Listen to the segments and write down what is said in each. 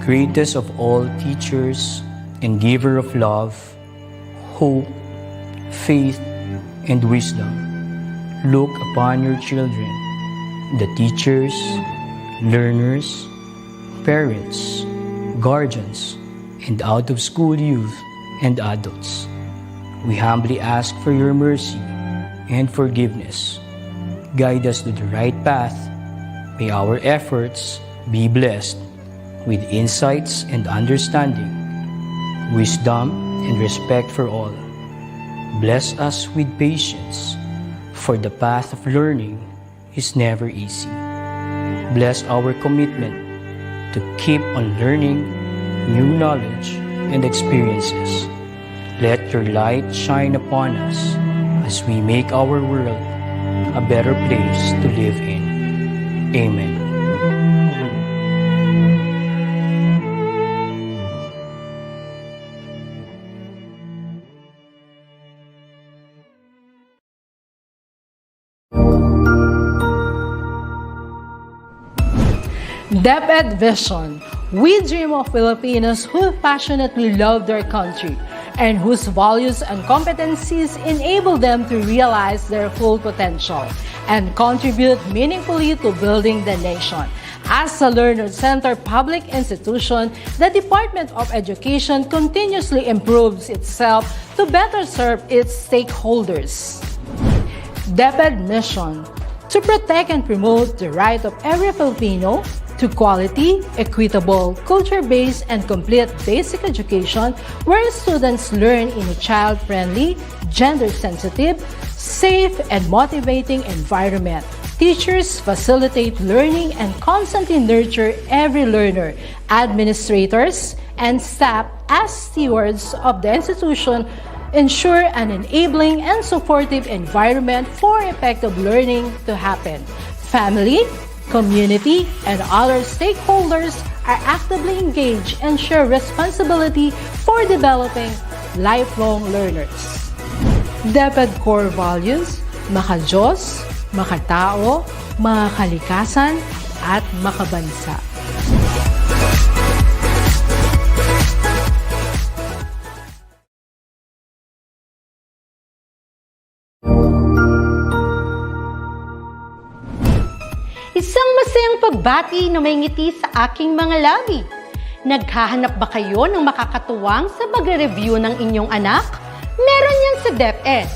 greatest of all teachers and giver of love, hope, faith, and wisdom, look upon your children, the teachers, learners, parents, guardians, and out-of-school youth and adults. We humbly ask for your mercy and forgiveness. Guide us to the right path. May our efforts be blessed with insights and understanding, wisdom and respect for all. Bless us with patience, for the path of learning is never easy. Bless our commitment to keep on learning new knowledge and experiences. Let your light shine upon us as we make our world a better place to live in. Amen. DepEd Vision. We dream of Filipinos who passionately love their country and whose values and competencies enable them to realize their full potential and contribute meaningfully to building the nation. As a learner-centered public institution, the Department of Education continuously improves itself to better serve its stakeholders. DepEd mission: to protect and promote the right of every Filipino to quality, equitable, culture-based, and complete basic education where students learn in a child-friendly, gender-sensitive, safe, and motivating environment. Teachers facilitate learning and constantly nurture every learner. Administrators and staff, as stewards of the institution, ensure an enabling and supportive environment for effective learning to happen. Family, community, and other stakeholders are actively engaged and share responsibility for developing lifelong learners. DepEd core values: maka-Diyos, makatao, makakalikasan, at makabansa. Isang masayang pagbati na may ngiti sa aking mga labi. Naghahanap ba kayo ng makakatuwang sa pagre-review ng inyong anak? Meron yan sa DepEd.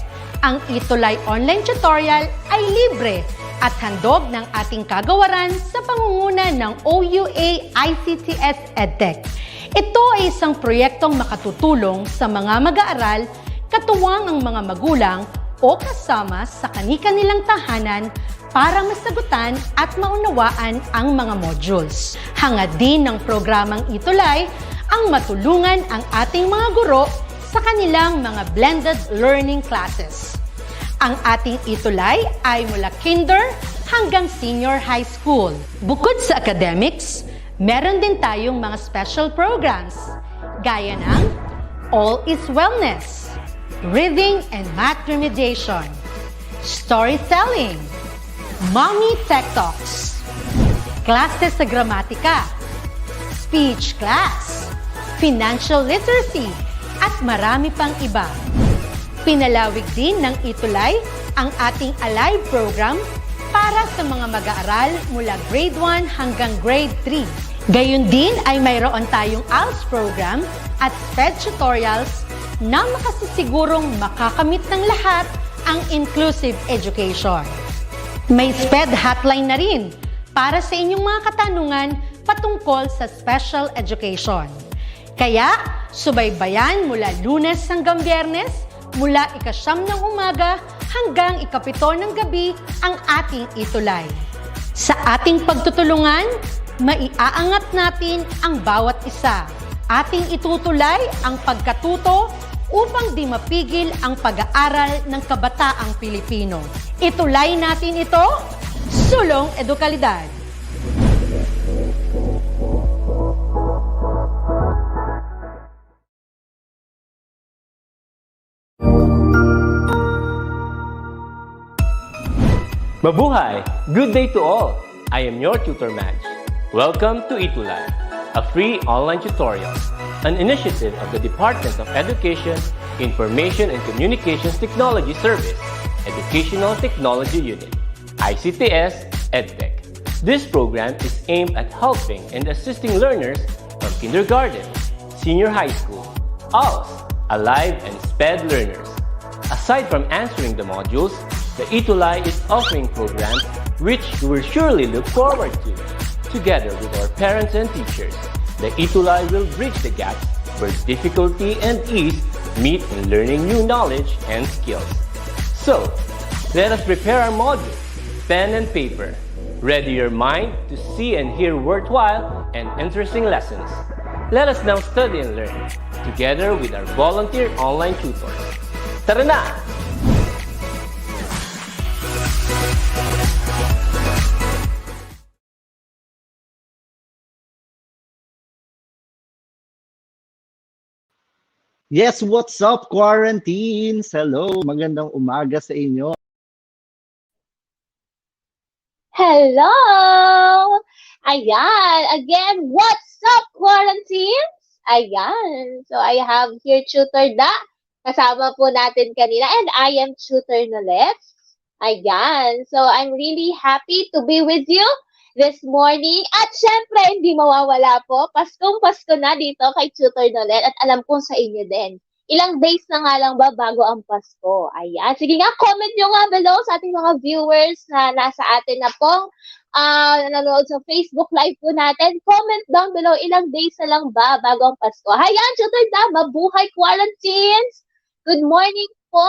Ang ETUlay online tutorial ay libre at handog ng ating kagawaran sa pangunguna ng OUA ICTS EdTech. Ito ay isang proyektong makatutulong sa mga mag-aaral, katuwang ang mga magulang o kasama sa kani-kanilang tahanan para masagutan at maunawaan ang mga modules. Hangad din ng programang ETUlay ang matulungan ang ating mga guro sa kanilang mga blended learning classes. Ang ating ETUlay ay mula kinder hanggang senior high school. Bukod sa academics, meron din tayong mga special programs gaya ng All is Wellness, Reading and Math Remediation, Storytelling, Mommy Tech Talks, Classes sa Gramatika, Speech Class, Financial Literacy, at marami pang iba. Pinalawig din ng ETUlay ang ating Alive program para sa mga mag-aaral mula grade 1 hanggang grade 3. Gayun din ay mayroon tayong ALS program at SPED tutorials na makasisigurong makakamit ng lahat ang inclusive education. May SPED hotline na rin para sa inyong mga katanungan patungkol sa special education. Kaya, subaybayan mula Lunes hanggang Biyernes, mula 9:00 ng umaga hanggang 7:00 ng gabi ang ating ETUlay. Sa ating pagtutulungan, maiaangat natin ang bawat isa. Ating itutulay ang pagkatuto upang di mapigil ang pag-aaral ng kabataang Pilipino. Itulay natin ito, sulong edukalidad. Mabuhay! Good day to all! I am your tutor Madge. Welcome to ETUlay. a free online tutorial, an initiative of the Department of Education, Information and Communications Technology Service, Educational Technology Unit, ICTS EdTech. This program is aimed at helping and assisting learners from kindergarten, senior high school, ALS, Alive, and SPED learners. Aside from answering the modules, the ETUlay is offering programs which you will surely look forward to. Together with our parents and teachers, the ETUlay will bridge the gap where difficulty and ease meet in learning new knowledge and skills. So, let us prepare our modules, pen and paper. Ready your mind to see and hear worthwhile and interesting lessons. Let us now study and learn, together with our volunteer online tutors. Tara na! Yes, what's up, quarantines? Hello, magandang umaga sa inyo. Hello! Ayan, again, what's up, quarantines? Ayan, so I have here Tutor Da. Kasama po natin kanina, and I am Tutor Nolet. Ayan, so I'm really happy to be with you this morning. At syempre, hindi mawawala po, Paskong-Pasko na dito kay Tutor Nolet at alam kong sa inyo din. Ilang days na nga lang ba bago ang Pasko? Ayan. Sige nga, comment nyo nga below sa ating mga viewers na nasa atin na pong nanonood sa Facebook Live po natin. Comment down below, ilang days na lang ba bago ang Pasko? Ayan, Tutor Da, mabuhay quarantines! Good morning po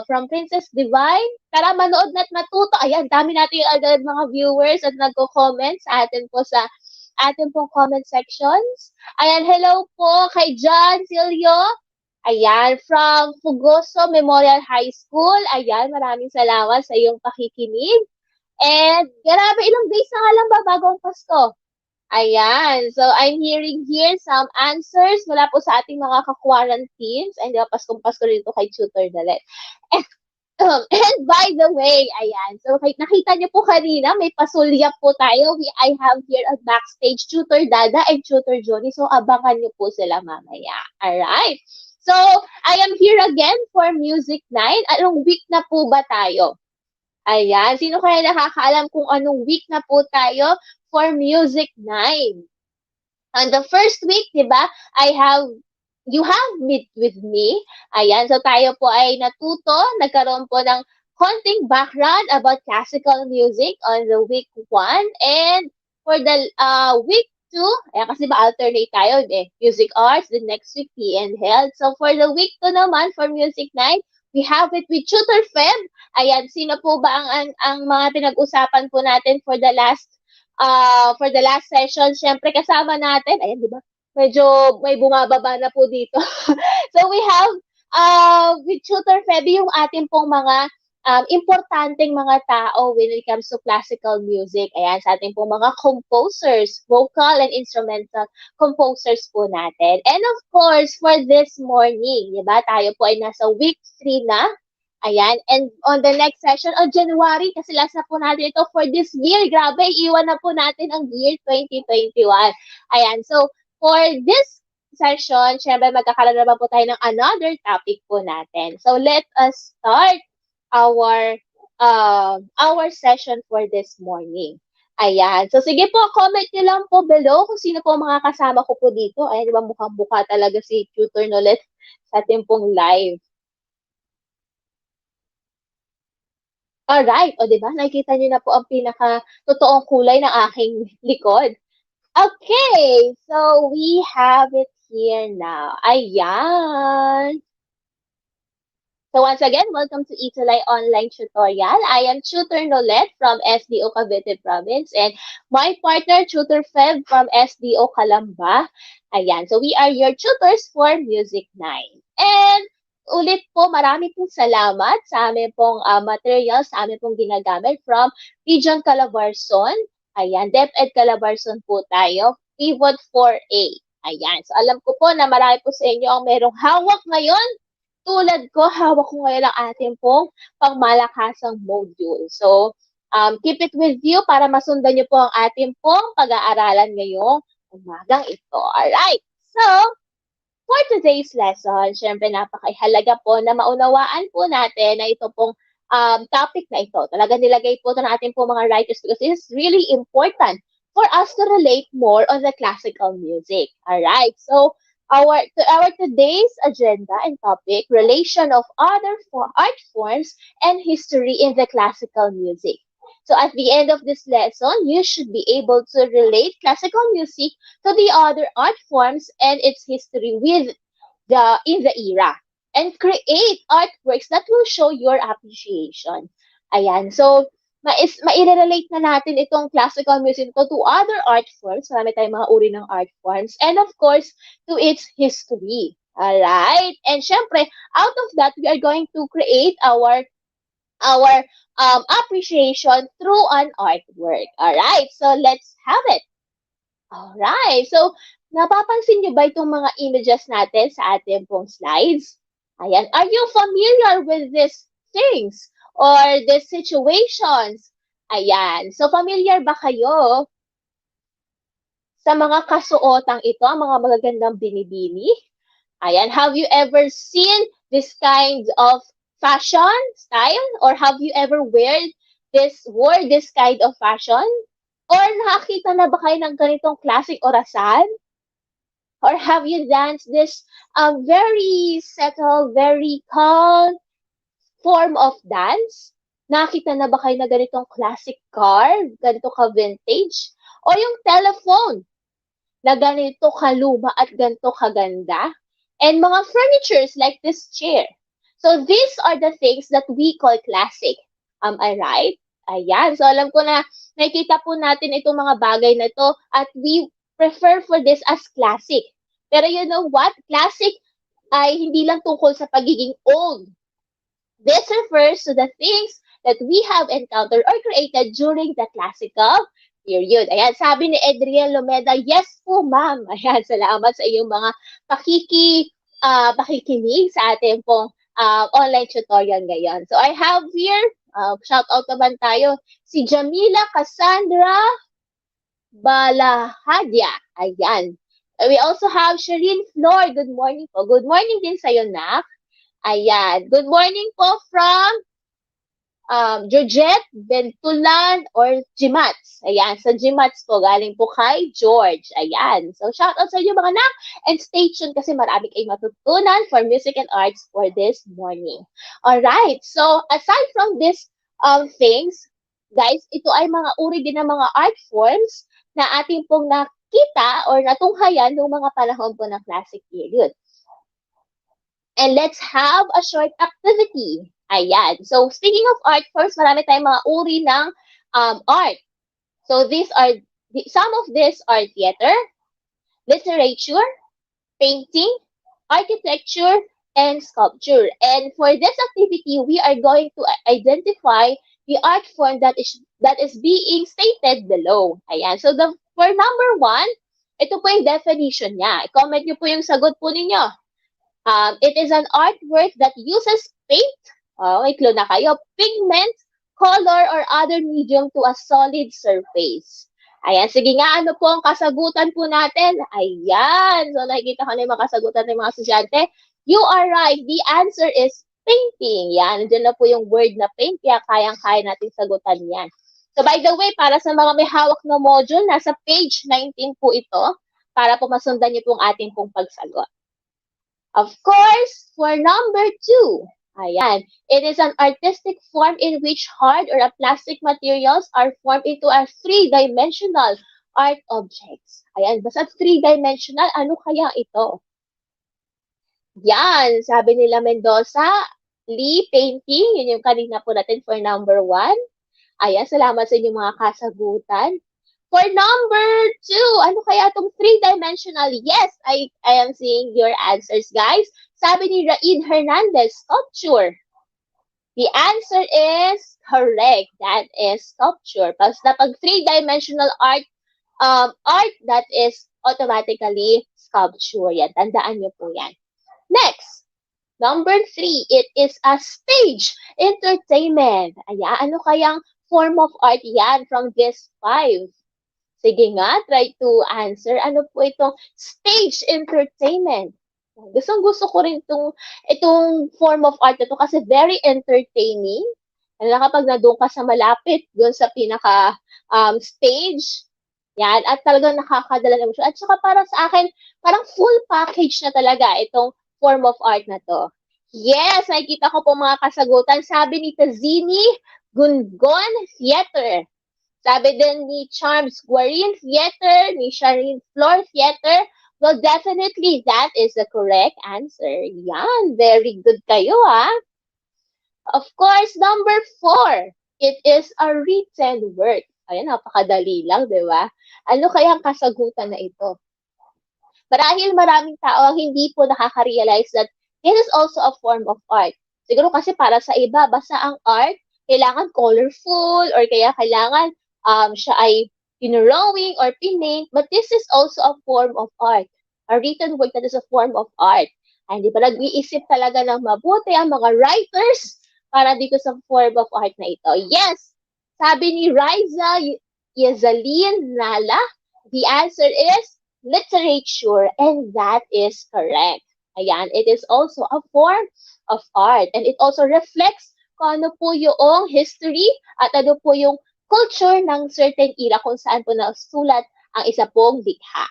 from Princess Divine. Tara, manood na't matuto. Ayan, dami natin agad mga viewers at nagko-comment sa atin po sa ating pong comment sections. Ayan, hello po kay John Silio. Ayan, from Fugoso Memorial High School. Ayan, maraming salamat sa iyong pakikinig. And grabe, ilang days na nga lang ba bago ang Pasko? Ayan, so I'm hearing here some answers mula po sa ating mga ka-quarantines. And Paskong-Pasko rin ito kay Tutor Dalet. And by the way, ayan, so nakita niyo po kanina, may pasulya po tayo. I have here a backstage Tutor Dada and Tutor Johnny. So abangan niyo po sila mamaya. Alright. So, I am here again for Music Night. Anong week na po ba tayo? Ayan, sino kaya nakakaalam kung anong week na po tayo for Music Night? On the first week, di ba, you have Meet With Me. Ayan, so tayo po ay natuto, nagkaroon po ng konting background about classical music on the week 1. And for the week 2, ayan, kasi ba-alternate tayo, music arts, the next week, tea and health. So for the week 2 naman, for Music Night, we have it with Tutor Feb. Ayan, sino po ba ang mga pinag-usapan po natin for the last session? Siyempre kasama natin, ayan, di ba? Medyo may bumababa na po dito. So we have with Tutor Feb yung ating pong mga importanteng mga tao when it comes to classical music. Ayan, sa ating pong mga composers, vocal and instrumental composers po natin. And of course, for this morning, diba, tayo po ay nasa week 3 na. Ayan, and on the next session, on January, kasi last na po natin ito for this year. Grabe, iwan na po natin ang year 2021. Ayan, so for this session, syempre magkakaroon naman po tayo ng another topic po natin. So let us start our session for this morning. Ayan. So, sige po, comment nyo lang po below kung sino po mga kasama ko po dito. Ayan, diba mukhang-mukha talaga si Tutor Nolet sa ating pong live. Alright. O, diba? Nakikita nyo na po ang pinaka-totoong kulay ng aking likod. Okay. So, we have it here now. Ayan. So once again, welcome to ETUlay Online Tutorial. I am Tutor Nolet from SDO Cavite Province and my partner, Tutor Feb from SDO Calamba. Ayan, so we are your tutors for Music Night. And ulit po, marami pong salamat sa amin pong materials, sa amin pong ginagamit from Region Calabarzon. Ayan, DepEd Calabarzon po tayo, Pivot 4A. Ayan, so alam ko po na marami po sa inyo ang merong hawak ngayon. Tulad ko, hawak ko ngayon ang ating pong pangmalakasang module. So, keep it with you para masundan niyo po ang ating pong pag-aaralan ngayong umagang ito. Alright, so for today's lesson, syempre napakahalaga po na maunawaan po natin na ito pong topic na ito. Talaga nilagay po ito natin po mga writers because it is really important for us to relate more on the classical music. Alright, so our today's agenda and topic, relation of other art forms and history in the classical music. So at the end of this lesson, you should be able to relate classical music to the other art forms and its history with in the era and create artworks that will show your appreciation. Ayan. So, maire-relate na natin itong classical music to other art forms. Marami tayong mga uri ng art forms. And of course, to its history. Alright? And syempre, out of that, we are going to create our appreciation through an artwork. Alright? So, let's have it. Alright. So, napapansin niyo ba itong mga images natin sa ating pong slides? Ayan. Are you familiar with these things or these situations? Ayan. So, familiar ba kayo sa mga kasuotang ito, ang mga magagandang binibini? Ayan. Have you ever seen this kind of fashion style? Or have you ever wore this kind of fashion? Or nakakita na ba kayo ng ganitong classic orasan? Or have you danced this very settled, very calm form of dance? Nakita na ba kayo na ganitong classic car, ganito ka-vintage? O yung telephone na ganito kaluma at ganito kaganda? And mga furnitures like this chair. So these are the things that we call classic. Am I right? Ayan. So alam ko na nakikita po natin itong mga bagay na ito at we prefer for this as classic. Pero you know what? Classic ay hindi lang tungkol sa pagiging old. This refers to the things that we have encountered or created during the classical period. Ayan, sabi ni Adriel Lomeda, yes po ma'am. Ayan, salamat sa iyong mga pakikinig sa ating pong online tutorial ngayon. So I have here, shout out naman tayo, si Jamila Cassandra Balahadia. Ayan. We also have Shireen Flor. Good morning po. Good morning din sa'yo, Nak. Ayan. Good morning po from Georgette Bentulan or Gimats. Ayan. Sa Gimats po. Galing po kay George. Ayan. So, shout out sa inyo mga Nak. And stay tuned kasi marami kayong matutunan for music and arts for this morning. Alright. So, aside from these things, guys, ito ay mga uri din ng mga art forms na ating pong nakita or natunghayan noong mga panahon po ng classic period. And let's have a short activity. Ayan. So, speaking of art forms, marami tayong mga uri ng art. So, some of these are theater, literature, painting, architecture, and sculpture. And for this activity, we are going to identify the art form that is being stated below. Ayan. So, for number 1, ito po yung definition niya. I-comment niyo po yung sagot po ninyo. It is an artwork that uses paint, may clue na kayo, pigment, color, or other medium to a solid surface. Ayan, sige nga, ano po ang kasagutan po natin? Ayan, so nakikita ko na yung mga kasagutan ng mga estudyante. You are right, the answer is painting. Yan, nandiyan na po yung word na paint, kaya kayang-kaya natin sagutan yan. So by the way, para sa mga may hawak na module, nasa page 19 po ito, para po masundan niyo po ang ating pong pagsagot. Of course, for number 2, ayan, it is an artistic form in which hard or plastic materials are formed into a 3-dimensional art objects. Ayan, basta 3-dimensional, ano kaya ito? Yan, sabi nila Mendoza, Lee, painting, yun yung kanina po natin for number 1. Ayan, salamat sa inyong mga kasagutan. For number 2, ano kaya itong 3-dimensional? Yes, I am seeing your answers, guys. Sabi ni Rain Hernandez, sculpture. The answer is correct. That is sculpture. Pag 3-dimensional art, that is automatically sculpture. Yan, tandaan niyo po yan. Next, number 3, it is a stage entertainment. Ayan, ano kayang form of art yan from this 5? Sige nga, try to answer. Ano po itong stage entertainment? Gustong-gusto ko rin itong form of art na to kasi very entertaining. Lalo na kapag nandun ka sa malapit, doon sa pinaka stage, yan, at talagang nakakadala ng emosyon. At saka para sa akin, parang full package na talaga itong form of art na to. Yes, nakikita ko po mga kasagutan. Sabi ni Tazini, Gungon Theater. Sabi din ni Charms Guarin Theater, ni Shireen Floor Theater. Well, definitely that is the correct answer. Yan, very good kayo ha. Of course, number 4, it is a written work. Ayan, napakadali lang, di ba? Ano kaya ang kasagutan na ito? Marahil maraming tao ang hindi po nakaka-realize that this is also a form of art. Siguro kasi para sa iba, basta ang art, kailangan colorful or kaya kailangan siya ay pinrawing or pinaint, but this is also a form of art. A written work that is a form of art. Ay, hindi pa nag-iisip talaga ng mabuti ang mga writers para dito sa form of art na ito. Yes! Sabi ni Riza Yezaline Nala, the answer is literature, and that is correct. Ayan, it is also a form of art, and it also reflects kung ano po yung history at ano po yung culture ng certain era kung saan po nasulat ang isa pong likha.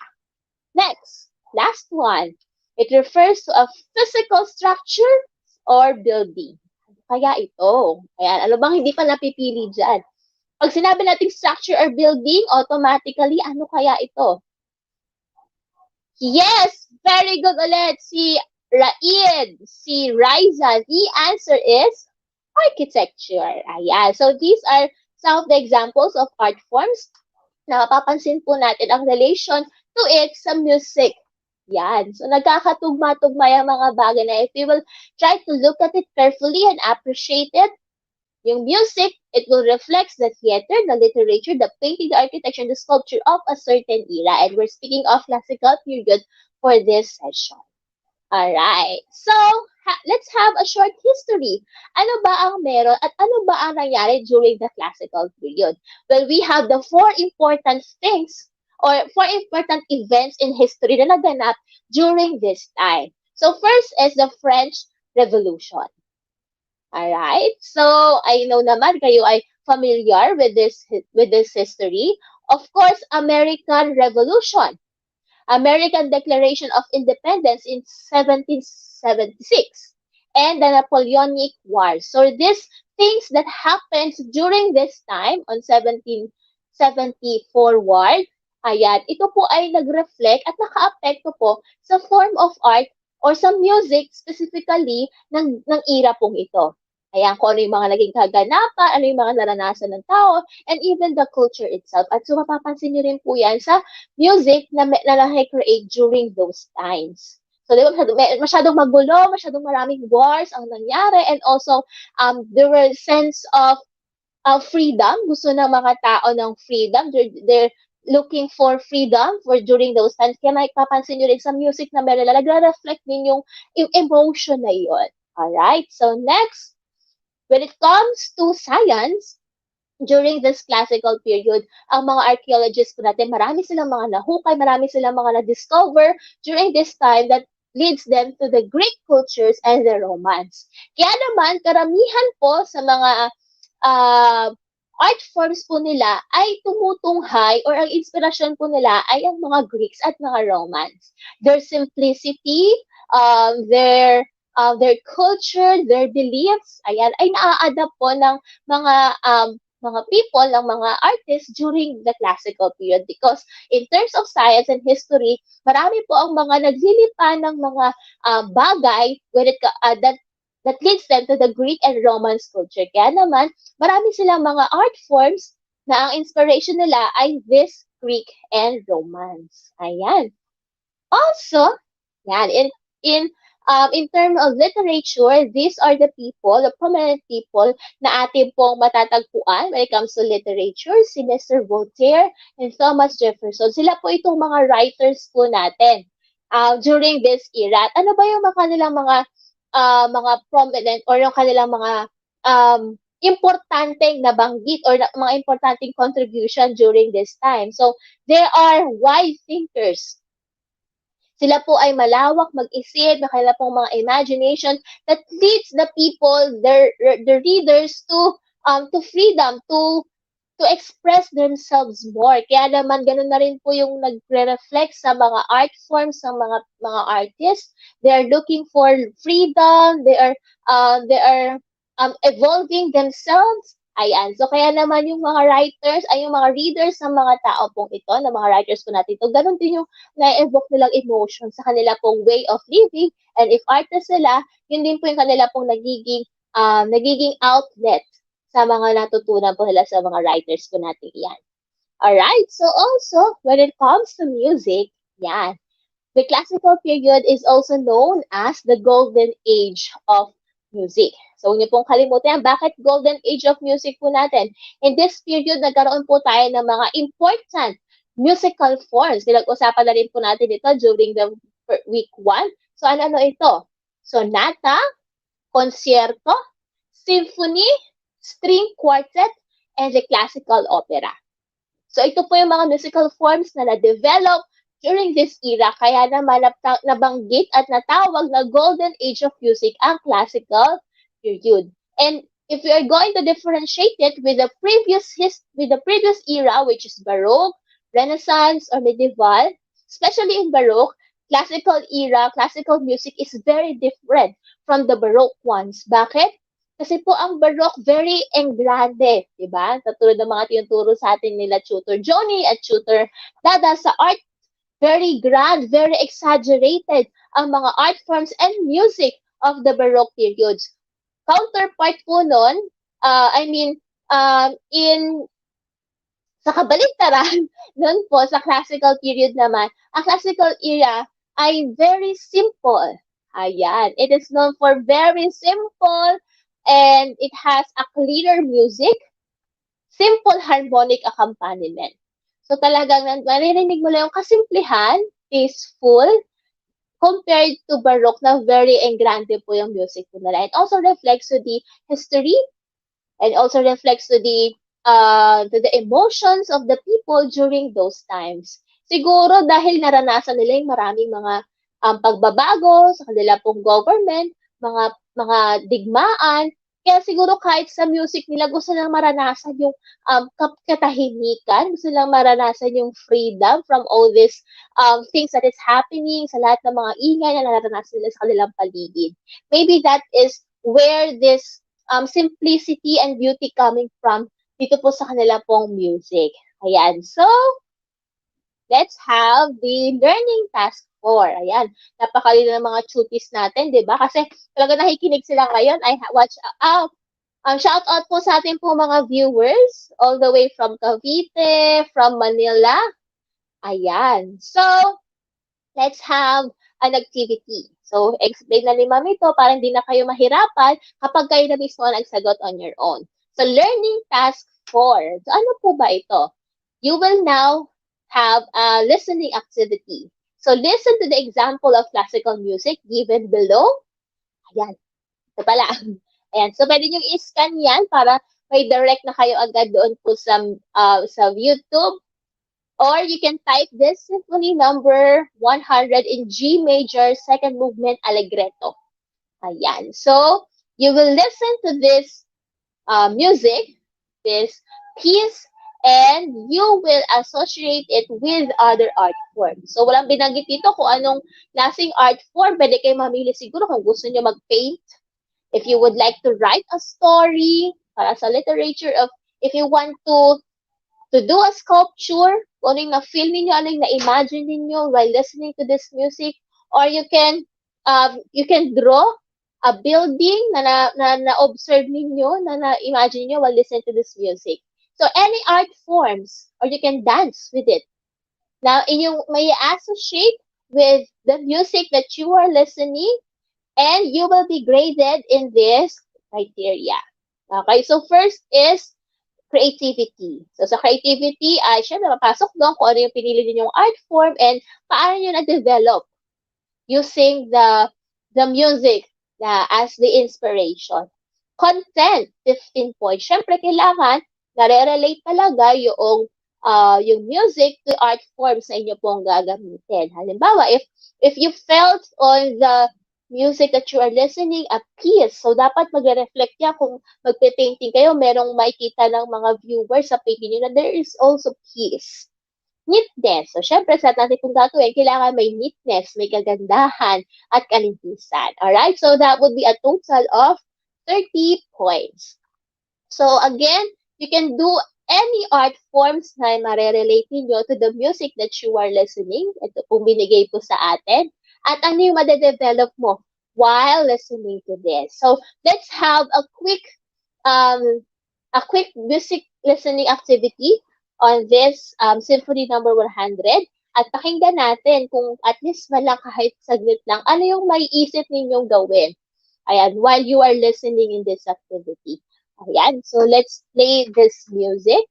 Next, last one. It refers to a physical structure or building. Kaya ito. Ayan, ano bang hindi pa napipili dyan? Pag sinabi nating structure or building, automatically, ano kaya ito? Yes! Very good ulit. Si Raid, si Riza. The answer is architecture. Ayan. So, these are some of the examples of art forms na mapapansin po natin ang relation to it sa music. Yan. So, nagkakatugma-tugma yung mga bagay na if we will try to look at it carefully and appreciate it, yung music, it will reflect the theater, the literature, the painting, the architecture, and the sculpture of a certain era. And we're speaking of classical period for this session. Alright. So, let's have a short history. Ano ba ang meron at ano ba ang nangyari during the classical period? Well, we have the 4 important things or 4 important events in history na naganap during this time. So, first is the French Revolution. Alright? So, I know naman kayo ay familiar with this history. Of course, American Revolution. American Declaration of Independence in 1776. And the Napoleonic Wars. So, these things that happened during this time on 1770 forward, ayan, ito po ay nag-reflect at naka-apekto po sa form of art or sa music specifically ng era pong ito. Ayan, kung ano yung mga naging kaganapan, ano yung mga naranasan ng tao, and even the culture itself. At so, mapapansin nyo rin po yan sa music na na-create during those times. So, di ba, masyadong magulo, masyadong maraming wars ang nangyari, and also, there were sense of freedom. Gusto ng mga tao ng freedom. They're looking for freedom for during those times. Kaya mapapansin nyo rin sa music na meron, nag-reflect din yung emotion na yun. Alright, so next, when it comes to science, during this classical period, ang mga archaeologists po natin, marami silang mga nahukay, marami silang mga na-discover during this time that leads them to the Greek cultures and the Romans. Kaya naman, karamihan po sa mga art forms po nila ay tumutunghay or ang inspirasyon po nila ay ang mga Greeks at mga Romans. Their simplicity, their culture, their beliefs, ayan, ay naa-adapt po ng mga people, ng mga artists during the classical period because in terms of science and history, marami po ang mga naglilipan ng mga bagay when that leads them to the Greek and Roman culture. Kaya naman, marami silang mga art forms na ang inspiration nila ay this Greek and Romans. Ayan. Also, yan, in terms of literature, these are the people, the prominent people na atin pong matatagpuan when it comes to literature, si Mr. Voltaire and Thomas Jefferson. Sila po itong mga writers po natin during this era. At ano ba yung kanilang mga prominent or yung kanilang mga importanteng nabanggit or mga importanteng contribution during this time. So, they are wide thinkers. Sila po ay malawak mag-isip, na kailan pong mga imagination that leads the people, the readers to freedom, to express themselves more. Kaya naman ganun na rin po yung nagre-reflect sa mga art forms ng mga artists. They are looking for freedom. They are evolving themselves. Ayan. So, kaya naman yung mga writers, ay yung mga readers ng mga tao pong ito, ng mga writers po natin ito, ganun din yung na-evoke nilang emotion sa kanila pong way of living. And if artist sila, yun din po yung kanila pong nagiging outlet sa mga natutunan po nila sa mga writers po natin yan. Alright, so also, when it comes to music, yan, the classical period is also known as the golden age of music. So, huwag niyo pong kalimutan, bakit golden age of music po natin? In this period, nagkaroon po tayo ng mga important musical forms. Pinag-usapan na rin po natin ito during the week 1. So, ano ito? Sonata, concierto, symphony, string quartet, and the classical opera. So, ito po yung mga musical forms na na-develop during this era, kaya naman nabanggit at natawag na golden age of music ang classical period. And if we are going to differentiate it with the previous era, which is Baroque, Renaissance, or Medieval, especially in Baroque, classical era, classical music is very different from the Baroque ones. Bakit? Kasi po ang Baroque very engrande, di ba? Katulad ng mga tinuturo sa atin nila Tutor Johnny at Tutor Dada sa art, very grand, very exaggerated ang mga art forms and music of the Baroque periods. Counterpart po nun, sa kabaligtaran, nun po sa classical period naman, ang classical era ay very simple. Ayan, it is known for very simple and it has a clearer music, simple harmonic accompaniment. So talagang maririnig mo lang yung kasimplihan, peaceful, compared to Baroque na very engrande po yung music po nila. It also reflects to the history and also reflects to the emotions of the people during those times. Siguro dahil naranasan nila yung maraming mga pagbabago sa kanila pong government, mga digmaan, kaya siguro kahit sa music nila gusto nilang maranasan yung katahimikan, gusto nilang maranasan yung freedom from all these things that is happening, sa lahat ng mga ingay na naranasan nila sa kanilang paligid. Maybe that is where this simplicity and beauty coming from dito po sa kanila pong music. Ayan. So, let's have the learning task 4. Ayan. Napakalino ng mga cuties natin, di ba? Kasi talaga nakikinig sila ngayon. Shout out po sa ating po mga viewers all the way from Cavite, from Manila. Ayan. So, let's have an activity. So, explain na ni Mami to para hindi na kayo mahirapan kapag kayo na mismo nagsagot on your own. So, learning task 4. So, ano po ba ito? You will now have a listening activity. So, listen to the example of classical music given below. Ayan. Ito pala. Ayan. So, pwede nyo i-scan yan para may direct na kayo agad doon po sa YouTube. Or you can type this symphony number 100 in G major, second movement, allegretto. Ayan. So, you will listen to this music, this piece, and you will associate it with other art forms. So, walang binanggit dito kung anong klaseng art form. Pwede kayo mamili siguro kung gusto nyo mag-paint. If you would like to write a story, para sa literature of, if you want to do a sculpture, kung ano yung na-feel ninyo, ano yung na-imagine ninyo while listening to this music, or you can draw a building na na-observe ninyo, na na-imagine ninyo while listening to this music. So, any art forms, or you can dance with it. Now, may associate with the music that you are listening, and you will be graded in this criteria. Okay, so first is creativity. So, sa creativity, ay syempre mapasok doon kung ano yung pinili ninyong art form and paano nyo na-develop using the music as the inspiration. Content, 15 points. Syempre, kailangan nare-relate talaga yung music to art forms na inyo pong gagamitin. Halimbawa, if you felt on the music that you are listening a piece, so dapat magre-reflect yan kung magpe-painting kayo, merong makikita ng mga viewers sa painting nyo na there is also peace. Neatness. So, syempre, sa natin kung gagawin, kailangan may neatness, may kagandahan, at kaligtasan. Alright? So, that would be a total of 30 points. So, again, you can do any art forms na marerelate ninyo to the music that you are listening. Ito pong binigay po sa atin. At ano yung madedevelop mo while listening to this. So, let's have a quick music listening activity on this Symphony number 100. At pakinggan natin kung at least malang kahit saglit lang, ano yung may isip ninyong gawin. Ayan, while you are listening in this activity. Ayan, so let's play this music.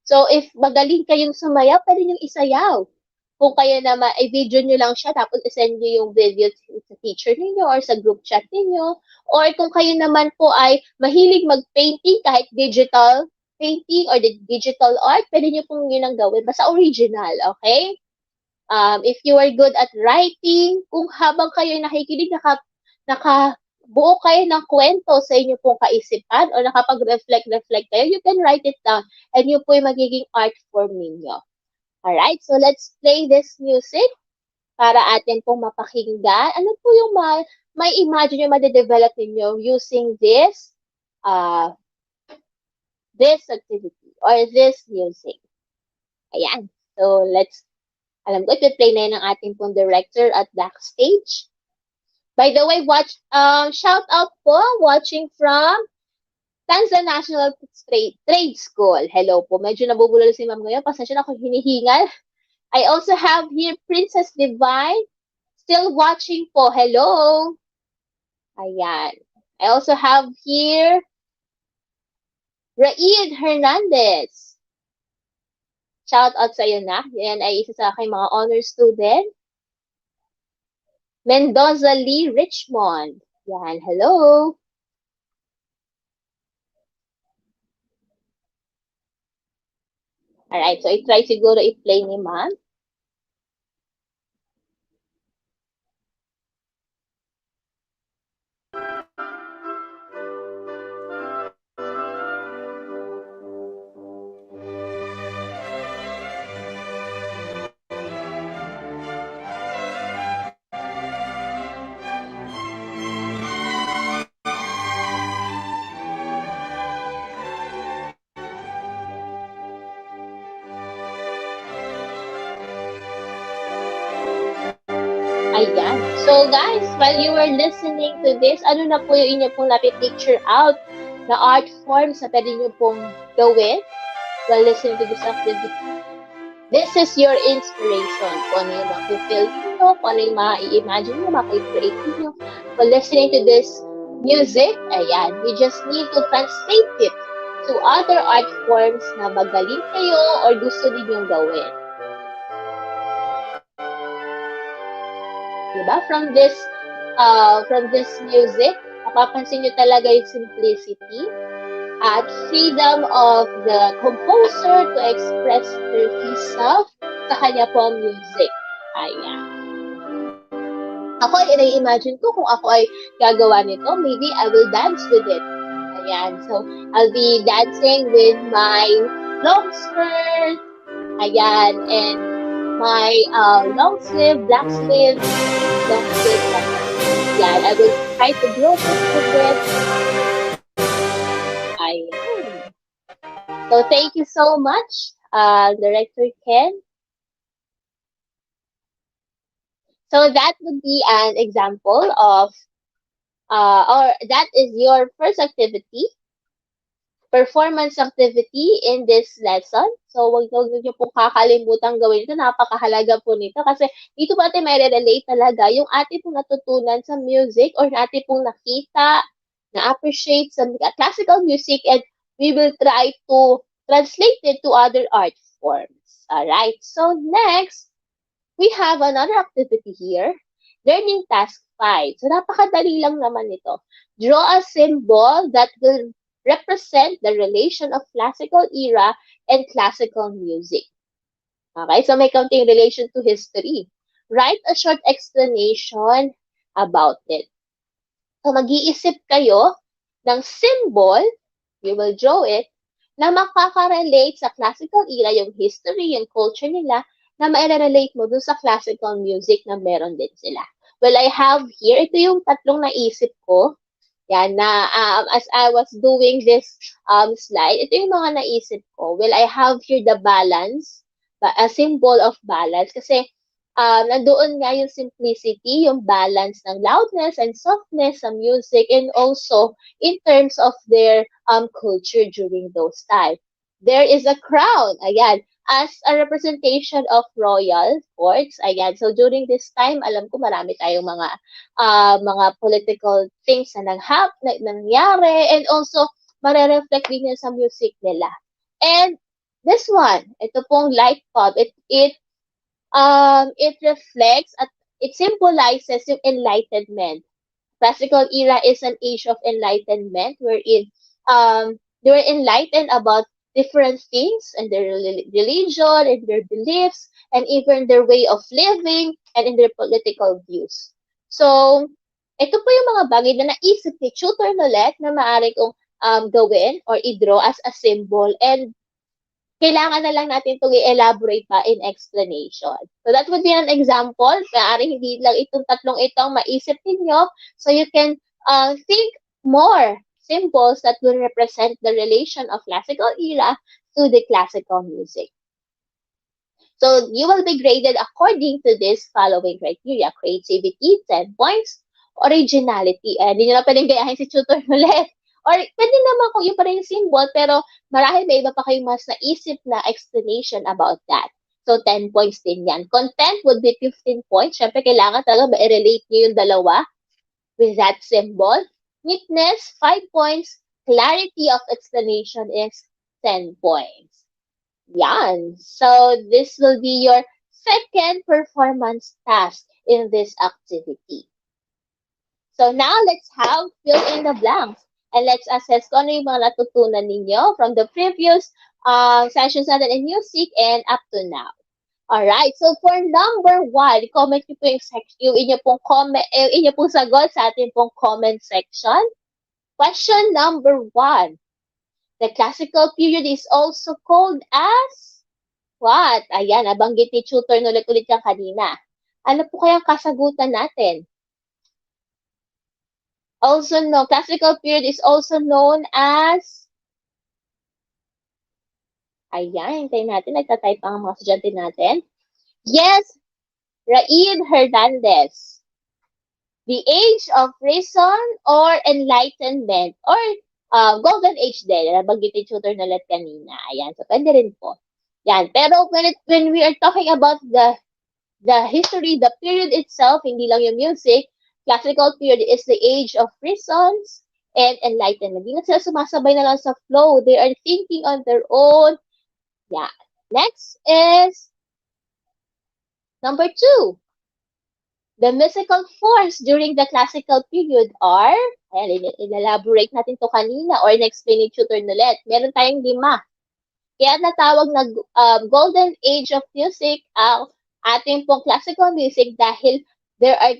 So, if magaling kayong sumayaw, pwede nyo isayaw. Kung kayo naman, i-video nyo lang siya, tapos isend nyo yung video sa teacher ninyo or sa group chat ninyo. Or kung kayo naman po ay mahilig mag-painting, kahit digital painting or the digital art, pwede nyo pong yun ang gawin. Basta original, okay? If you are good at writing, kung habang kayo nakikinig, nakabuo kayo ng kwento sa inyo pong kaisipan or nakapag-reflect kayo, you can write it down and yun po yung magiging art form ninyo. Alright, so let's play this music para atin pong mapakinggan. Ano po yung may imagine yung madedevelop ninyo using this activity or this music. Ayan, so alam ko, ito-play na yun ng ating pong director at backstage. By the way, shout out po, watching from Tanza National Trade School. Hello po. Medyo nabubulol si ma'am ngayon. Pasensya na ako hinihingal. I also have here Princess Divine. Still watching po. Hello. Ayan. I also have here Raid Hernandez. Shout out sa iyo na. Yan ay isa sa aking mga honor student. Mendoza Lee Richmond. Yan, hello. Alright, so I-try siguro i-play ni ma'am. Ayan. So guys, while you were listening to this, ano na po yung inyo pong napipicture out na art forms na pwede nyo pong gawin while listening to this activity? This is your inspiration. Kung ano yung mapipil nyo, kung ano yung ma-i-imagine nyo, maki-create nyo. While listening to this music, ayan, you just need to translate it to other art forms na magaling kayo or gusto ninyong gawin. Diba? From this music, mapapansin nyo talaga yung simplicity at freedom of the composer to express himself sa kanya pong music. Ayan. Ako ay na-imagine ko kung ako ay gagawa nito, maybe I will dance with it. Ayan. So, I'll be dancing with my long skirt. Ayan. And my long sleeve, black sleeve, Yan, I will try to grow this with it. Ayan. So, thank you so much, Director Ken. So, that would be an example of, or that is your first activity, performance activity in this lesson. So, huwag niyo pong kakalimutan gawin ito. Napakahalaga po nito kasi dito po natin may relate talaga yung ating pong natutunan sa music or ating pong nakita, na-appreciate sa classical music, and we will try to translate it to other art forms. Alright, so next, we have another activity here, learning task 5. So, napakadali lang naman ito. Draw a symbol that will represent the relation of classical era and classical music. Okay, so may counting relation to history. Write a short explanation about it. So, mag-iisip kayo ng symbol, you will draw it, na makaka-relate sa classical era, yung history, yung culture nila, na ma-relate mo dun sa classical music na meron din sila. Well, I have here, ito yung tatlong naisip ko. Yan, na as I was doing this slide, ito yung mga naisip ko. Well, I have here the balance, a symbol of balance. Kasi nandoon nga yung simplicity, yung balance ng loudness and softness sa music, and also in terms of their culture during those times. There is a crown, ayan, as a representation of royal courts, ayan. So during this time, alam ko marami tayong mga political things na nangyari, and also marereflect din yan sa music nila. And this one, ito pong light bulb, it reflects at it symbolizes yung enlightenment. Classical era is an age of enlightenment wherein they were enlightened about different things and their religion and their beliefs and even their way of living and in their political views. So, ito po yung mga bagay na naisip ni Tutor Nolet na maaari kong gawin or i-draw as a symbol, and kailangan na lang natin itong i-elaborate pa in explanation. So that would be an example. Maaari hindi lang itong tatlong itong maisip ninyo. So you can think more symbols that will represent the relation of classical era to the classical music. So you will be graded according to this following criteria: creativity, 10 points; originality, hindi nyo na pwedeng gayahin si Tutor ulit. Or pwede naman kung yun pa rin yung symbol, pero marahil may iba pa kayong mas naisip na explanation about that. So 10 points din yan. Content would be 15 points. Siyempre, kailangan talaga ma-relate nyo yung dalawa with that symbol. Neatness, 5 points. Clarity of explanation is 10 points. Yan. So this will be your second performance task in this activity. So now let's have fill in the blanks. And let's assess kung ano yung mga natutunan ninyo from the previous sessions natin in music and up to now. Alright, so for number 1, comment nyo po yung inyo pong sagot sa ating pong comment section. Question number 1. The classical period is also called as what? Ayan, nabanggit ni Tutor ulit yan kanina. Ano po kayang kasagutan natin? Also known, classical period is also known as, ayan, hintayin natin, nagtatype ang mga estudyante natin. Yes, Raid Hernandez. The age of reason or enlightenment or golden age din. Nabanggit ni Tutor ulit kanina. Ayan, so pwede rin po. Yan, pero when we are talking about the history, the period itself, hindi lang yung music, classical period is the age of reasons and enlightenment. Hindi na sila sumasabay na lang sa flow. They are thinking on their own. Yeah. Next is number 2. The musical forms during the classical period are, ayan, in-elaborate natin to kanina or in-explain ni Tutor ulit. Meron tayong 5. Kaya natawag na golden age of music ang ating pong classical music dahil there are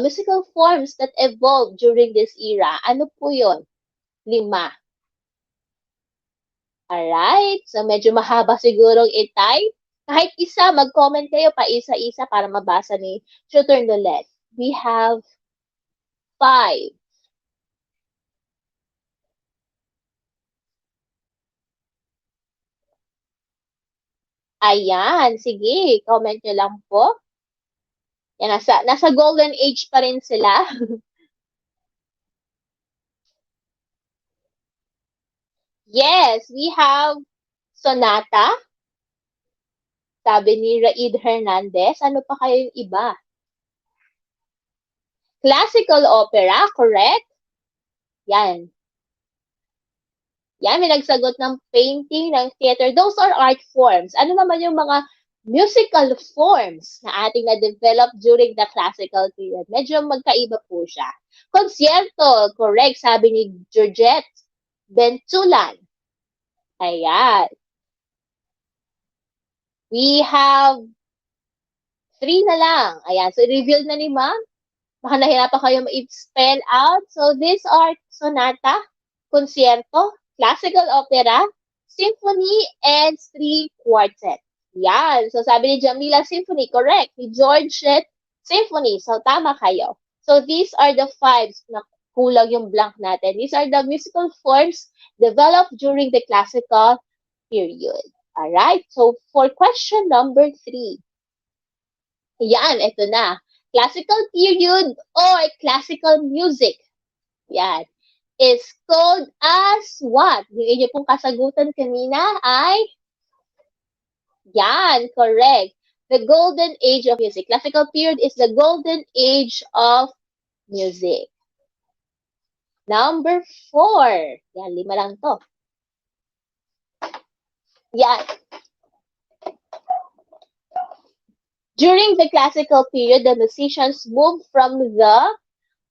musical forms that evolved during this era. Ano po yun? 5. Alright, so medyo mahaba sigurong i-type. Kahit isa, mag-comment kayo pa isa-isa para mabasa ni Tutor ulit. We have 5. Ayan, sige, comment nyo lang po. Yan, nasa golden age pa rin sila. Yes, we have sonata. Sabi ni Raid Hernandez. Ano pa kayo yung iba? Classical opera, correct? Yan. Yan, may nagsagot ng painting, ng theater. Those are art forms. Ano naman yung mga musical forms na ating na-develop during the classical period. Medyo magkaiba po siya. Konsyerto, correct, sabi ni Georgette Bentulan. Ayan. We have 3 na lang. Ayan, so reveal na ni ma'am. Baka nahirapan kayo ma-spell out. So these are sonata, konsyerto, classical opera, symphony, and string quartet. Yan. So sabi ni Jamila, symphony, correct. Ni Georgette, symphony. So tama kayo. So these are the 5 na kulang yung blank natin. These are the musical forms developed during the classical period. Alright? So for question number 3. Yan, ito na. Classical period or classical music. Yan. Is called as what? Yung inyo pong kasagutan kanina ay yan, correct. The golden age of music. Classical period is the golden age of music. Number 4. Yan, 5 lang to. Yan. During the classical period, the musicians moved from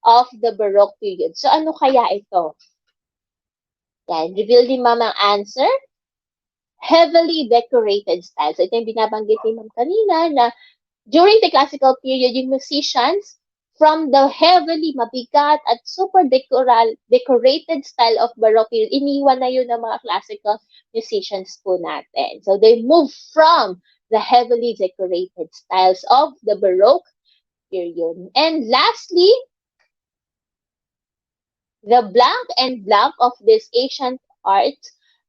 of the Baroque period. So, ano kaya ito? Yan, reveal ni Ma'am ang answer. Heavily decorated style. So, ito yung binabanggit ni Ma'am kanina na during the classical period, yung musicians from the heavily mabigat at super decorated style of Baroque period, iniwan na yun ng mga classical musicians po natin. So, they moved from the heavily decorated styles of the Baroque period. And lastly, the blank and blank of this ancient art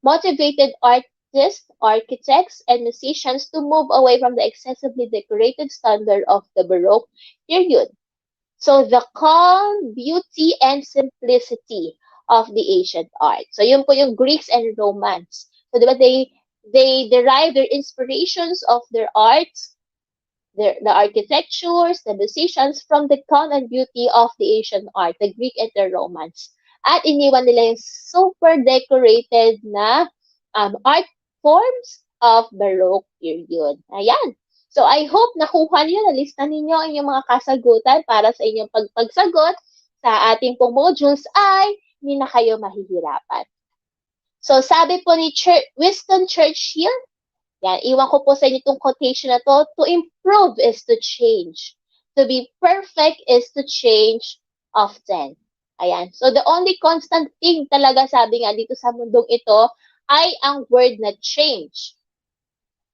motivated artists, architects, and musicians to move away from the excessively decorated standard of the Baroque period. So the calm, beauty, and simplicity of the ancient art. So yun po yung Greeks and Romans. So diba they derive their inspirations of their arts, the architectures, the musicians from the calm and beauty of the ancient art, the Greek and the Romans. At iniwan nila yung super decorated na art forms of Baroque period. Ayan. So I hope nakuha niyo, nalista ninyo ang inyong mga kasagutan para sa inyong pagsagot sa ating pong modules ay hindi na kayo mahihirapan. So, sabi po ni Winston Churchill, yan, iwan ko po sa inyo itong quotation na to improve is to change. To be perfect is to change often. Ayan. So, the only constant thing talaga, sabi nga dito sa mundong ito, ay ang word na change.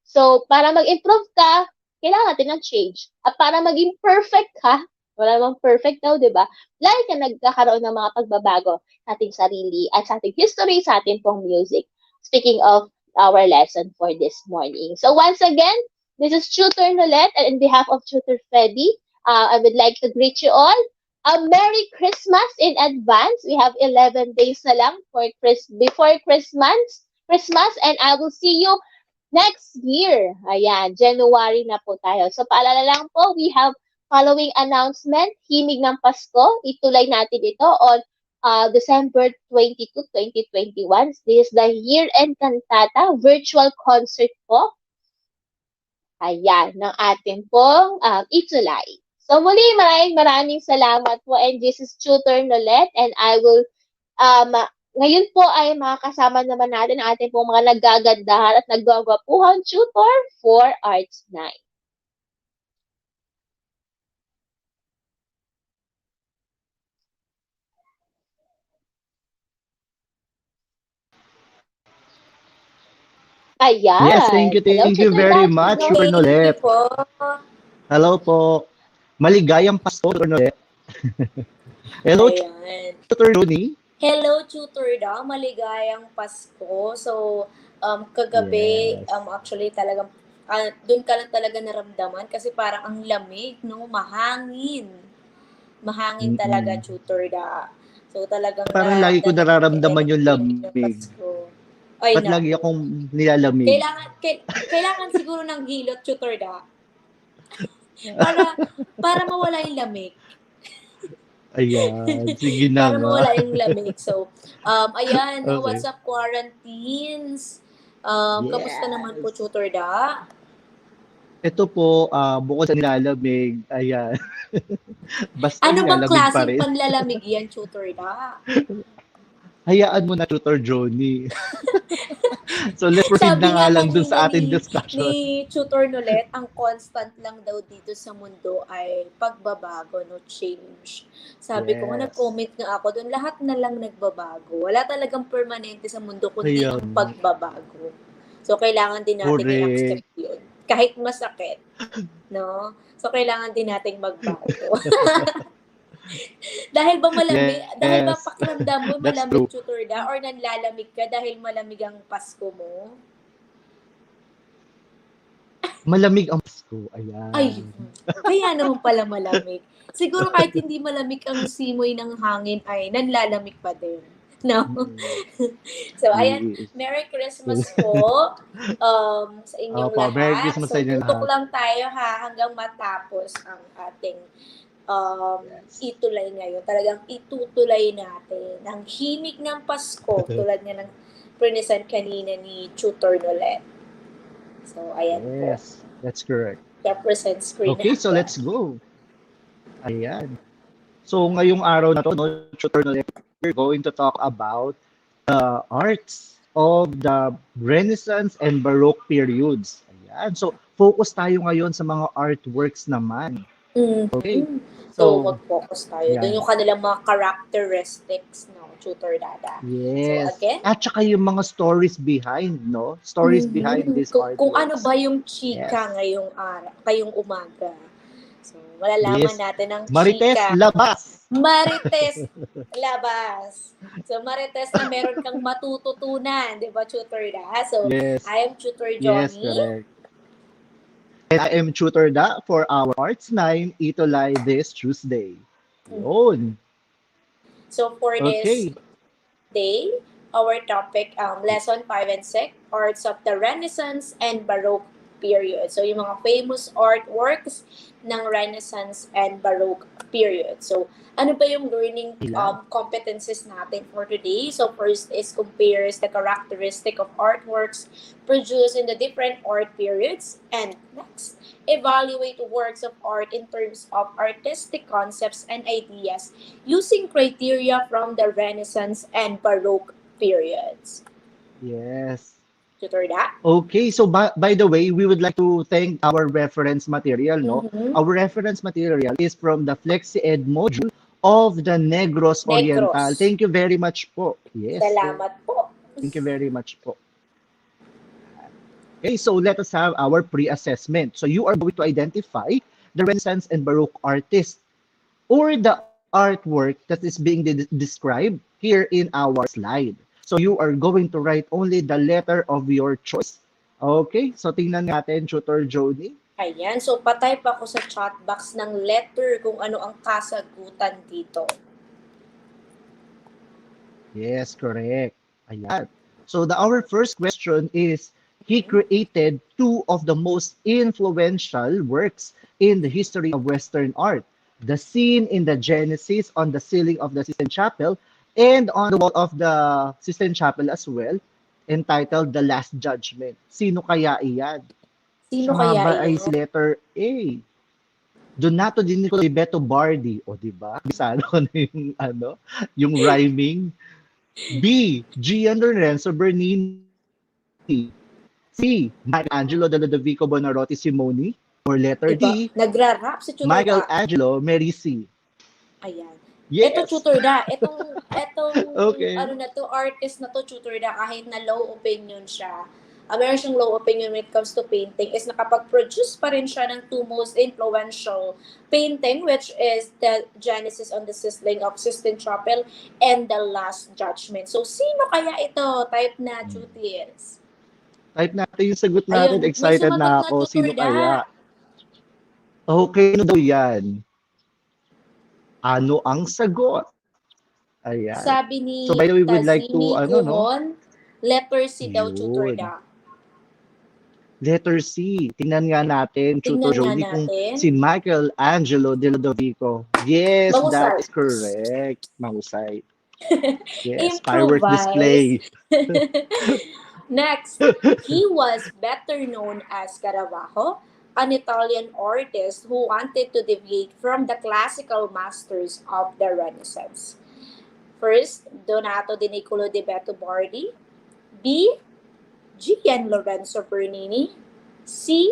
So, para mag-improve ka, kailangan natin ng change. At para maging perfect ka, wala namang perfect daw, di ba? Lagi ka nagkakaroon ng mga pagbabago sa ating sarili at sa ating history, sa ating pong music. Speaking of our lesson for this morning. So once again, this is Tutor Nolette, and on behalf of Tutor Freddy, I would like to greet you all. A Merry Christmas in advance. We have 11 days na lang before Christmas, and I will see you next year. Ayan, January na po tayo. So paalala lang po, we have following announcement, Himig ng Pasko, itulay natin ito on December 22, 2021. This is the year-end cantata, virtual concert po. Ayan, ng ating pong ETUlay. So muli, maraming salamat po, and this is Tutor Nolette, and I will, ngayon po ay makakasama naman natin ang ating pong mga nagagandahan at naggagwapuhan tutor for Arts 9. Ayan. Yes, thank you very much, Tutor Nolette. Hello po. Maligayang Pasko, Tutor Nolette. Hello, Tutor Rooney. Hello, Tutor Da. Maligayang Pasko. So, kagabi, Yes. actually talagang, doon ka lang talaga naramdaman kasi parang ang lamig, no? Mahangin. Mahangin talaga, Tutor Da. So, talagang... Parang lagi ko nararamdaman yung lamig. Ay, Ba't lagi akong nilalamig? Kailangan siguro ng hilot, Tutor Da. Para mawala yung lamig. Ayan, sige na para nga. mawala yung lamig. So, ayan, Okay. what's up, quarantines? Yes. Kamusta naman po, Tutor Da? Ito po, bukod sa nilalamig, ayan. Basta Ano bang nilalamig pa klaseng rin. panlalamig yan, Tutor Da? Hayaan mo na, Tutor Johnny. So let's proceed Sabi na nga nga lang dun kanina sa ating ni discussion. Tutor Nolet, ang constant lang daw dito sa mundo ay pagbabago, no change. Sabi ko nga, Yes. nag-comment nga ako doon, lahat na lang nagbabago. Wala talagang permanente sa mundo kundi Ayan. ang pagbabago. So, kailangan din natin Correct. i-accept yun. Kahit masakit, no? So, kailangan din nating magbago. Dahil ba malamig, dahil ba Yes. pakiramdam mo That's malamig, true. Tutor Da, or nanlalamig ka dahil malamig ang Pasko mo? Malamig ang Pasko. Ayan. Ay, kaya naman pala malamig. Siguro kahit hindi malamig ang simoy ng hangin ay nanlalamig pa din. No? So, ayan. Yes. Merry Christmas po sa inyong Opo, Merry lahat. Christmas So, sa inyo tutok lahat. lang tayo ha hanggang matapos ang ating ETUlay ngayon. Talagang itutulay natin ang himig ng Pasko tulad nga ng present kanina ni Tutor Nolet. So, ayan po. Yes, that's correct. Represent screen Okay, na so ako. let's go. Ayan. So ngayong araw na to, no, Tutor Nolet, we're going to talk about the arts of the Renaissance and Baroque periods. Ayan. So focus tayo ngayon sa mga artworks naman. Okay. So, mag-focus tayo. Yan. Doon yung kanilang mga characteristics, no, Tutor Dada. Yes. So, again, At saka yung mga stories behind, no? Stories behind these artworks. kung ano ba yung chika ngayong umaga. So, malalaman natin ang Marites, chika. labas! Marites, labas. So, Marites na meron kang matututunan, di ba, Tutor Da? So, Yes. I am Tutor Yes, Johnny. correct. And I am Tutor Da for our Arts 9 ETUlay this Tuesday. Yun. So, for this Okay. day, our topic, lesson 5 and 6, arts of the Renaissance and Baroque period. So, yung mga famous artworks ng Renaissance and Baroque period. So, ano ba yung learning competencies natin for today? So, first is compares the characteristic of artworks produced in the different art periods. And next, evaluate works of art in terms of artistic concepts and ideas using criteria from the Renaissance and Baroque periods. Yes. Tutor Da? Okay, so by the way, we would like to thank our reference material, no? Our reference material is from the FlexiEd module of the Negros Oriental. Thank you very much po. Yes. Salamat po. Thank you very much po. Okay, so let us have our pre-assessment. So you are going to identify the Renaissance and Baroque artist or the artwork that is being described here in our slide. So you are going to write only the letter of your choice. Okay, so tingnan natin, Tutor Jody. Ayan, so patay pa ako sa chat box ng letter kung ano ang kasagutan dito. Yes, correct. Ayan. So our first question is, he created two of the most influential works in the history of Western art. The scene in the Genesis on the ceiling of the Sistine Chapel and on the wall of the Sistine Chapel as well, entitled The Last Judgment. Sino kaya iyan? Sino Siya kaya ba ay iyan? si letter A? Donato di Nicolo Beto Bardi. O, diba? Bisano na yung, yung rhyming. B. Gian Lorenzo Bernini. C. Michelangelo de Ludovico Buonarroti Simoni. Or letter D. Nagra-rap si Tutor Da. Michelangelo Merisi. Ayan. Yes. Ito, Tutor Da. Itong Okay. artist na to, Tutor Da, kahit na low opinion siya, meron siyang low opinion when it comes to painting, is nakapag-produce pa rin siya ng two most influential painting, which is the Genesis on the Ceiling of Sistine Chapel and The Last Judgment. So, sino kaya ito? Type na, Tutis. Type natin yung sagot natin. Ayun, Excited may na sumagot ako. na, Tutor Sino Da. kaya? Okay, ano daw yan? Ano ang sagot? Ayan. Sabi ni So, by the way, we'd like to, Guhon, letter C daw, Yun. Tutor Da. Letter C. Tingnan nga natin, Tutor Tingnan nga Jody, kung natin. si Michelangelo de Ludovico. Yes, Mahusay. that is correct. Mahusay. Yes, fireworks Improvise. display. Next, he was better known as Caravaggio, an Italian artist who wanted to deviate from the classical masters of the Renaissance? First, Donato di Niccolò di Bettobardi. B. Gian Lorenzo Bernini. C.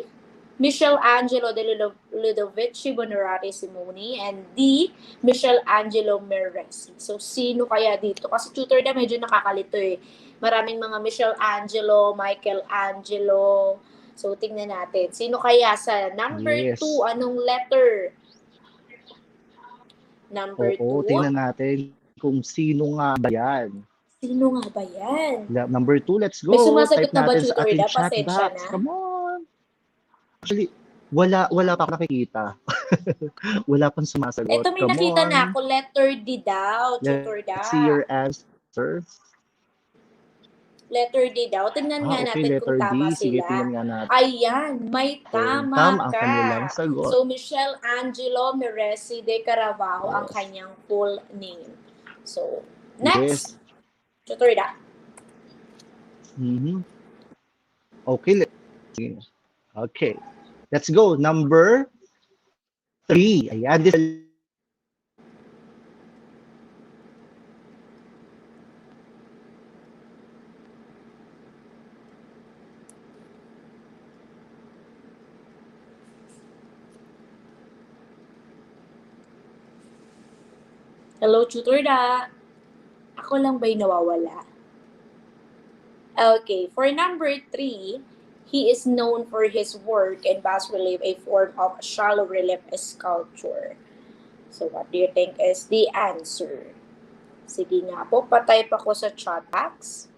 Michelangelo de Ludovici Buonarroti Simoni. And D. Michelangelo Meresi. So, sino kaya dito? Kasi tutor na medyo nakakalito eh. Maraming mga Michelangelo, Michelangelo. So, tingnan natin. Sino kaya sa number Yes. 2? Anong letter? Number Oo, 2? tingnan natin kung sino nga ba yan. Sino nga ba yan? Number 2, let's go. May sumasagot Type na ba, natin sa tutor ating na? chat Pasensya box. na. Come on. Actually, wala pa ako nakikita. Wala pang sumasagot. Ito may Come nakita on. na ako, letter D daw, tutor da. Let's see your answer. Letter D daw. Tingnan nga Okay, natin kung letter tama D. Sige, sila. tingnan nga natin. Ayan, may tama Tama ang ka. kanilang sagot. So, Michelangelo Meresi de Caravaggio ang Yes. kanyang full name. So, next. Yes. Tutor da. Okay, okay. Let's go. Number 3. Ayan, this Hello, tutor da. Ako lang ba'y nawawala? Okay, for number 3, he is known for his work in bas relief, a form of shallow relief sculpture. So, what do you think is the answer? Sige nga po, patype ako sa chat box.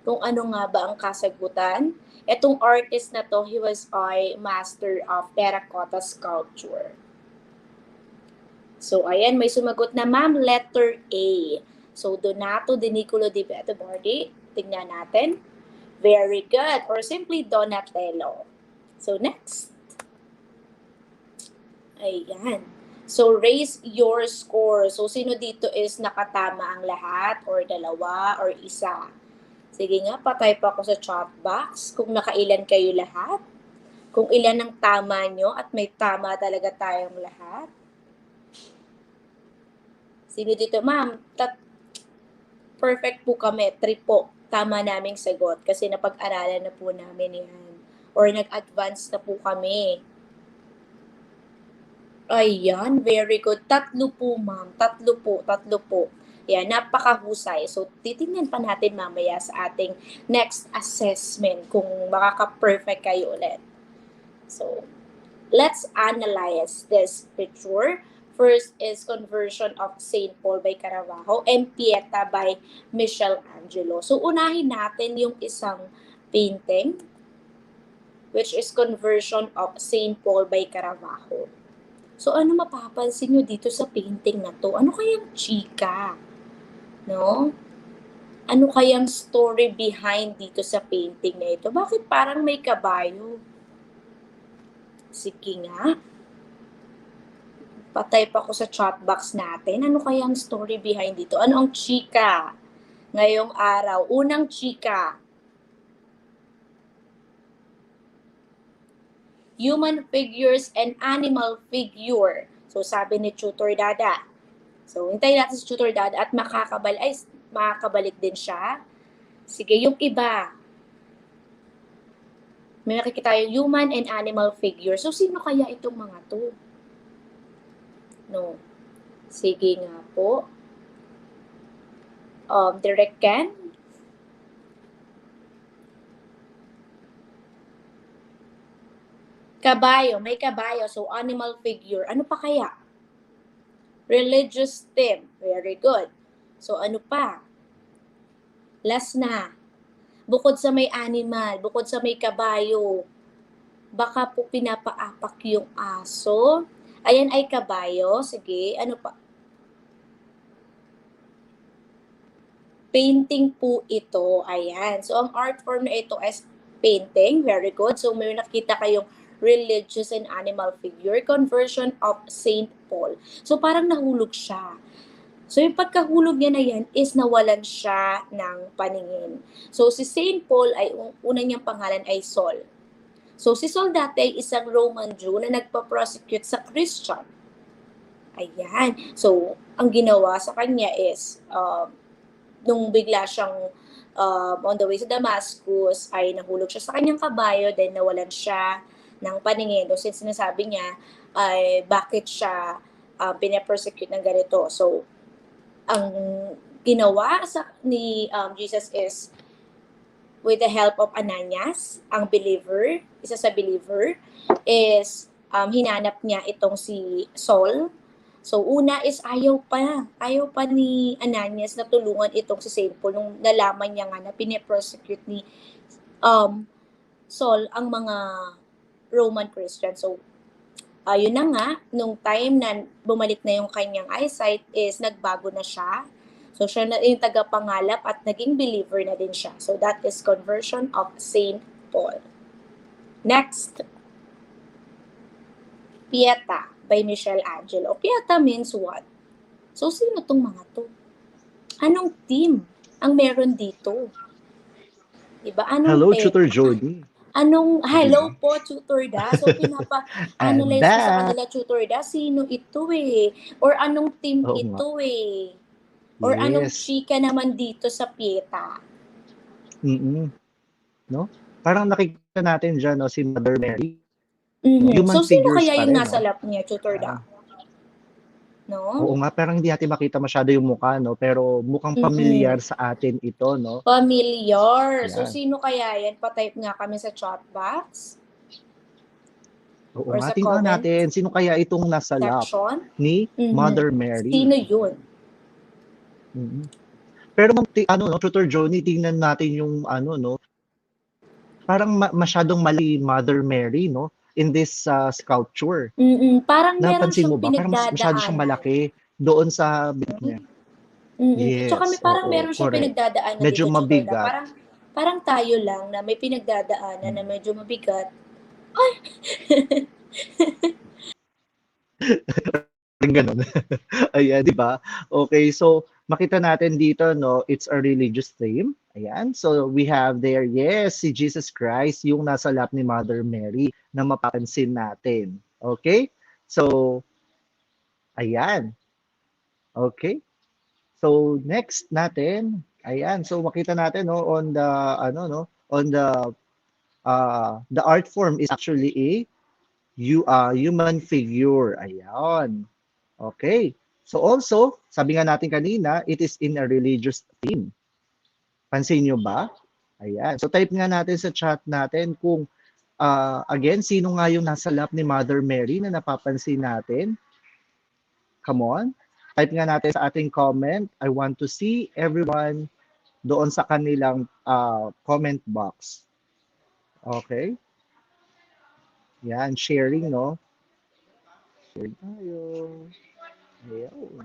Kung ano nga ba ang kasagutan. Itong artist na to, he was a master of terracotta sculpture. So, ayan, may sumagot na ma'am, letter A. So, Donato di Niccolò di Bettobardi. Tingnan natin. Very good. Or simply Donatello. So, next. Ayan. So, raise your score. So, sino dito is nakatama ang lahat? Or dalawa? Or isa? Sige nga, patype ako sa chat box kung nakailan kayo lahat. Kung ilan ang tama nyo at may tama talaga tayong lahat. Sino dito, ma'am? Perfect po kami. 3 po. Tama naming sagot. Kasi napag-aralan na po namin yan. Or nag-advance na po kami. Ayan. Very good. 3 po, ma'am. 3 po. Yan. Napakahusay. So, titingnan pa natin mamaya sa ating next assessment kung makaka-perfect kayo ulit. So, let's analyze this picture. First is Conversion of St. Paul by Caravaggio and Pieta by Michelangelo. So, unahin natin yung isang painting, which is Conversion of St. Paul by Caravaggio. So, ano mapapansin nyo dito sa painting na to? Ano kayang chika? No? Ano kayang story behind dito sa painting na ito? Bakit parang may kabayo? Sige nga. Patype ako sa chat box natin. Ano kayang story behind dito? Ano ang chika ngayong araw? Unang chika. Human figures and animal figure. So, sabi ni Tutor Dada. So, hintayin natin si Tutor Dada at makakabalik din siya. Sige, yung iba. May nakikita yung human and animal figure. So, sino kaya itong mga to? No. Sige nga po. Direct Ken. Kabayo. May kabayo. So, animal figure. Ano pa kaya? Religious theme. Very good. So, ano pa? Last na. Bukod sa may animal, bukod sa may kabayo, baka po pinapaapak yung aso. Ayan ay kabayo. Sige, ano pa? Painting po ito. Ayan. So, ang art form na ito is painting. Very good. So, may nakita kayong religious and animal figure. Conversion of St. Paul. So, parang nahulog siya. So, yung pagkahulog niya na yan is nawalan siya ng paningin. So, si St. Paul ay, una niyang pangalan ay Sol. So, si Saul dati ay isang Roman Jew na nagpa-prosecute sa Christian. Ayan. So, ang ginawa sa kanya is, nung bigla siyang on the way sa Damascus, ay nahulog siya sa kanyang kabayo, then nawalan siya ng paningin. So, since sinasabi niya, ay bakit siya pinapersecute ng ganito. So, ang ginawa ni Jesus is, with the help of Ananias, ang believer, isa sa believer, is hinanap niya itong si Saul. So, una is ayaw pa ni Ananias na tulungan itong si Saint Paul nung nalaman niya nga na piniprosecute ni Saul ang mga Roman Christian. So, yun na nga, nung time na bumalik na yung kanyang eyesight is nagbago na siya. So, siya na yung tagapangalap at naging believer na din siya. So, that is conversion of Saint Paul. Next, Pieta by Michelangelo. Pieta means what? So, sino tong mga to? Anong team ang meron dito? Diba? Hello, Tutor Jody. Hello po, Tutor Da. So, pinapa-analyze ko sa kanila, Tutor Da, sino ito eh? Or anong team ito eh? Or anong chika naman dito sa Pieta? No? Parang nakikita natin dyan, no, si Mother Mary. So, sino kaya yung nasa lap niya, Tutor Da? No? Oo nga, parang hindi natin makita masyado yung mukha, no? Pero mukhang familiar sa atin ito, no? Familiar. Yeah. So, sino kaya yan? Pa-type nga kami sa chat box. Oo nga, tingnan natin, sino kaya itong nasa lap ni Mother Mary? Sino yun? Pero Tutor Johnny, tingnan natin yung no? Parang masyadong mali Mother Mary, no? In this sculpture. Parang meron Napansin siyang mo ba? Parang masyado siyang malaki doon sa bit niya. Yes. Tsaka parang meron siyang pinagdadaanan medyo dito. mabigat. Parang tayo lang na may pinagdadaanan na medyo mabigat. Ay! Ganun. Ayan, di ba? Okay, so makita natin dito, no, it's a religious theme. Ayan, so we have there, yes, si Jesus Christ, yung nasa lap ni Mother Mary na mapapansin natin. Okay? So, ayan. Okay? So, next natin, ayan, so makita natin, no, on the, on the art form is actually a human figure. Ayan. Okay. So also, sabi nga natin kanina, it is in a religious theme. Pansin nyo ba? Ayan. So type nga natin sa chat natin kung, again, sino nga yung nasa lap ni Mother Mary na napapansin natin? Come on. Type nga natin sa ating comment. I want to see everyone doon sa kanilang comment box. Okay. Yan, sharing, no? Share tayo. Ayan.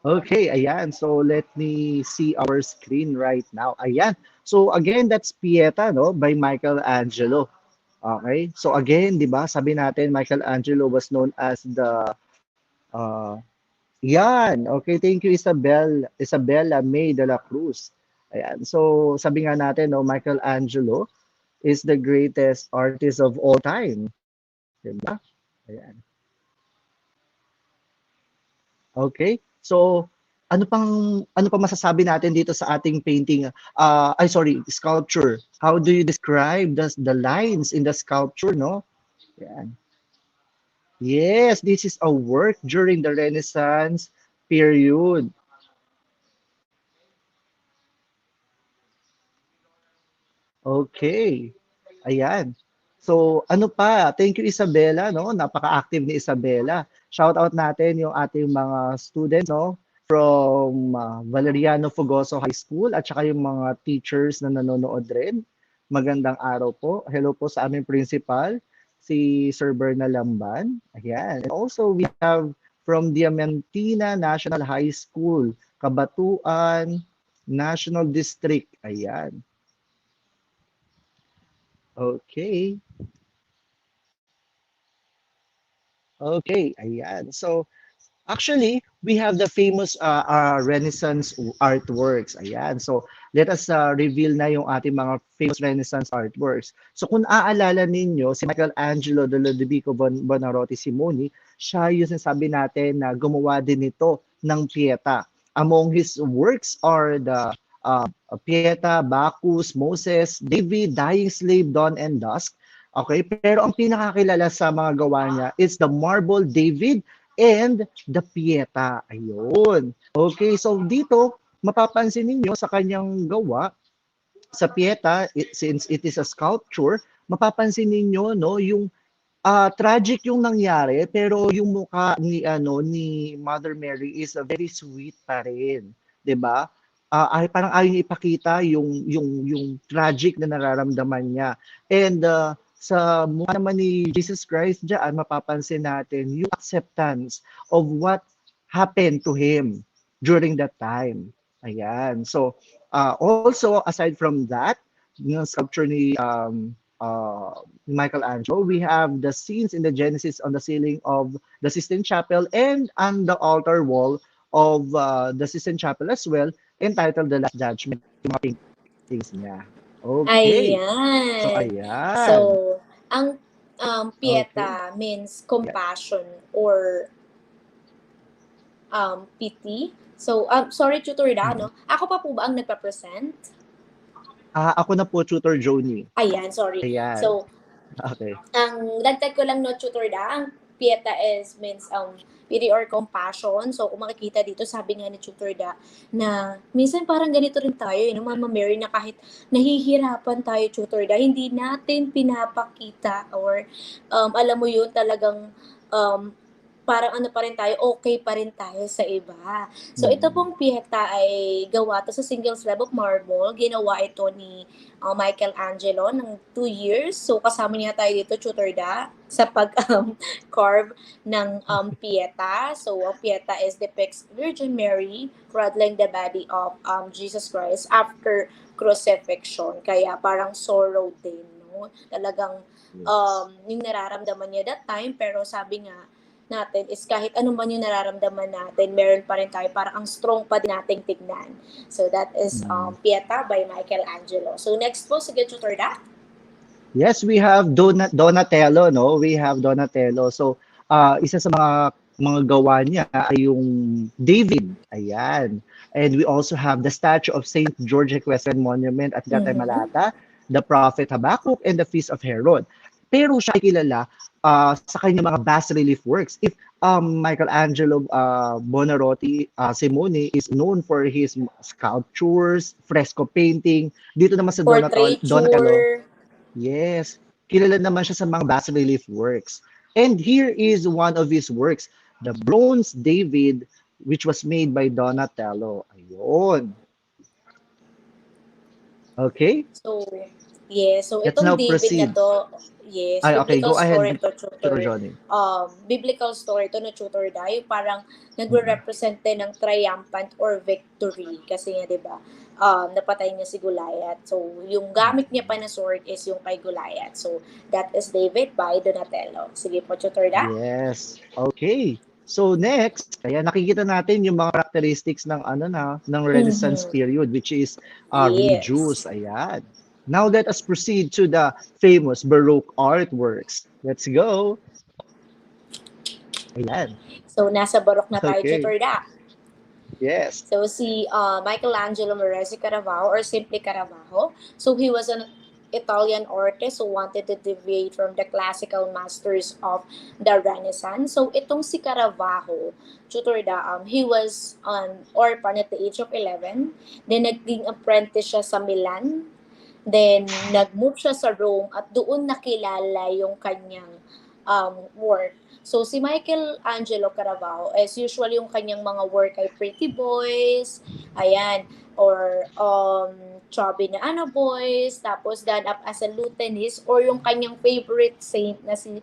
Okay, ayan. So let me see our screen right now. Ayan. So again, that's Pieta, no, by Michelangelo. Okay. So again, 'di ba? Sabi natin Michelangelo was known as the yan. Okay, thank you Isabella May de la Cruz. Ayan. So sabi nga natin, no, Michelangelo is the greatest artist of all time. 'Di ba? Ayan. Okay? So, ano pang masasabi natin dito sa ating painting? Sculpture. How do you describe the lines in the sculpture, no? Yan. Yes, this is a work during the Renaissance period. Okay. Ayan. So, ano pa? Thank you, Isabella, no? Napaka-active ni Isabella. Shout out natin yung ating mga students, no? From Valeriano Fogoso High School at saka yung mga teachers na nanonood rin. Magandang araw po. Hello po sa aming principal, si Sir Bernal Lamban. Ayan. And also, we have from Diamantina National High School, Kabatuan, National District. Ayan. Okay. Okay, ayan. So, actually, we have the famous Renaissance artworks. Ayan. So, let us reveal na yung ating mga famous Renaissance artworks. So, kung aalala ninyo, si Michelangelo de Lodovico Buonarroti Simoni, siya yung sinasabi natin na gumawa din ito ng Pieta. Among his works are the Pieta, Bacchus, Moses, David, Dying Slave, Dawn and Dusk. Okay, pero ang pinakakilala sa mga gawa niya is the Marble David and the Pieta. Ayun. Okay, so dito, mapapansin ninyo sa kanyang gawa, sa Pieta, since it is a sculpture, mapapansin ninyo no, yung tragic yung nangyari, pero yung mukha ni Mother Mary is a very sweet pa rin, 'di ba? Ay parang ayaw niya ipakita yung tragic na nararamdaman niya. And sa mukha naman ni Jesus Christ diyan mapapansin natin yung acceptance of what happened to him during that time. Ayan. So also aside from that, yung sculpture ni Michelangelo, we have the scenes in the Genesis on the ceiling of the Sistine Chapel and on the altar wall of the Sistine Chapel as well, entitled The Last Judgment, yung mga paintings niya. Okay. So, Ayan. So, ayan. ang Okay. pieta means Yeah. compassion or pity. So, sorry, Tutor Da, no? Ako pa po ba ang nagpa-present? Ako na po, Tutor Joni. Ayan, sorry. Ayan. So, Okay. ang dagdag ko lang no, Tutor Da, ang pieta means pity or compassion. So, kung makikita dito, sabi nga ni Tutor Da, na minsan parang ganito rin tayo, Mama Mary, na kahit nahihirapan tayo, Tutor Da, hindi natin pinapakita or alam mo yun, talagang parang ano pa rin tayo, okay pa rin tayo sa iba. So, ito pong pieta ay gawa to sa single slab of marble. Ginawa ito ni Michelangelo ng 2 years. So, kasama niya tayo dito, Tutor Da, sa pag-carve ng pieta. So, ang pieta is depicts Virgin Mary cradling the body of Jesus Christ after crucifixion. Kaya parang sorrow din, no? Talagang yung nararamdaman niya that time, pero sabi nga natin is kahit ano man yung nararamdaman natin, meron pa rin tayo, parang ang strong pa din nating tignan. So that is Pieta by Michelangelo. So next po, sige, Tutor Da. Yes, we have Donatello, no? We have Donatello. So, isa sa mga gawa niya ay yung David. Ayan. And we also have the statue of Saint George Equestrian Monument at Guatemala, the Prophet Habakkuk, and the Feast of Herod. Pero siya ay kilala sa kanyang mga bas-relief works. If Michelangelo Buonarroti Simone is known for his sculptures, fresco painting, dito naman sa Donatello, Portraiture. yes, kilala naman siya sa mga bas-relief works. And here is one of his works, the Bronze David, which was made by Donatello. Ayun. Okay? So, yes. So, Let's itong now David proceed. na to, yes, Ay, okay, biblical go ahead, story to, Tutor Tutor. Johnny. Biblical story to na Tutor Da, yung parang nagre-represent din ng triumphant or victory. Kasi nga, di ba, napatay niya si Goliath. So, yung gamit niya pa na sword is yung kay Goliath. So, that is David by Donatello. Sige po, Tutor Da. Yes. Okay. So next, ayan, nakikita natin yung mga characteristics ng ng Renaissance period, which is reduced. Ayan. Now let us proceed to the famous Baroque artworks. Let's go. Ayan. So, nasa Baroque na tayo, Okay. Tutor Da. Yes. So, si Michelangelo Merezzi Caravaggio, or simply Caravaggio, so he was an Italian artist who wanted to deviate from the classical masters of the Renaissance. So, itong si Caravaggio, Tutor Da, he was an orphan at the age of 11. Then, naging apprentice siya sa Milan. Then, nag-move siya sa Rome at doon nakilala yung kanyang work. So, si Michelangelo Caravaggio is usually yung kanyang mga work ay Pretty Boys, ayan, or chubby na boys, tapos done up as a Lutenist, or yung kanyang favorite saint na si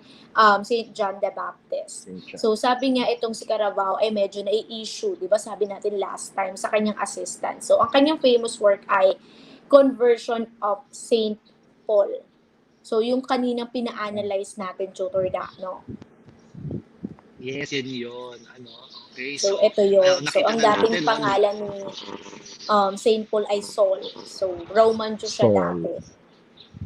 Saint John the Baptist. So sabi niya itong si Carabao ay medyo nai-issue, di ba sabi natin last time, sa kanyang assistant. So ang kanyang famous work ay Conversion of Saint Paul. So yung kaninang pina-analyze natin, Tutor Da, no? Yes, yun. Okay, so ito yun. So nakita ang na dating natin, pangalan ni Saint Paul ay Saul. So Roman Jew siya Saul. dati.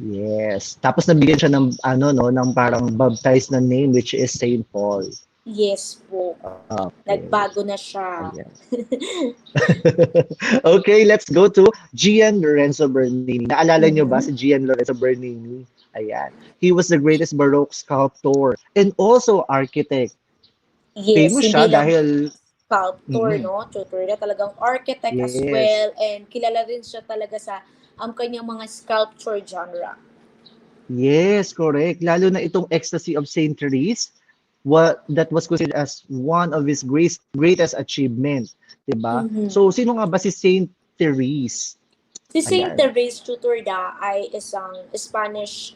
Yes. Tapos nabigyan siya ng ng parang baptized na name, which is Saint Paul. Yes po. Okay. Nagbago na siya. Ayan. Okay, let's go to Gian Lorenzo Bernini. Naalala niyo ba si Gian Lorenzo Bernini? Ayan. He was the greatest Baroque sculptor and also architect. Yes, Famous hindi siya lang dahil sculptor, no? Tutor na talagang architect as Yes. well, and kilala rin siya talaga sa kanyang mga sculpture genre. yes, correct. Lalo na itong Ecstasy of Saint Therese, that was considered as one of his greatest achievement, 'di ba? So sino nga ba si Saint Therese? Si Saint Ayan. Therese Tutor da ay isang Spanish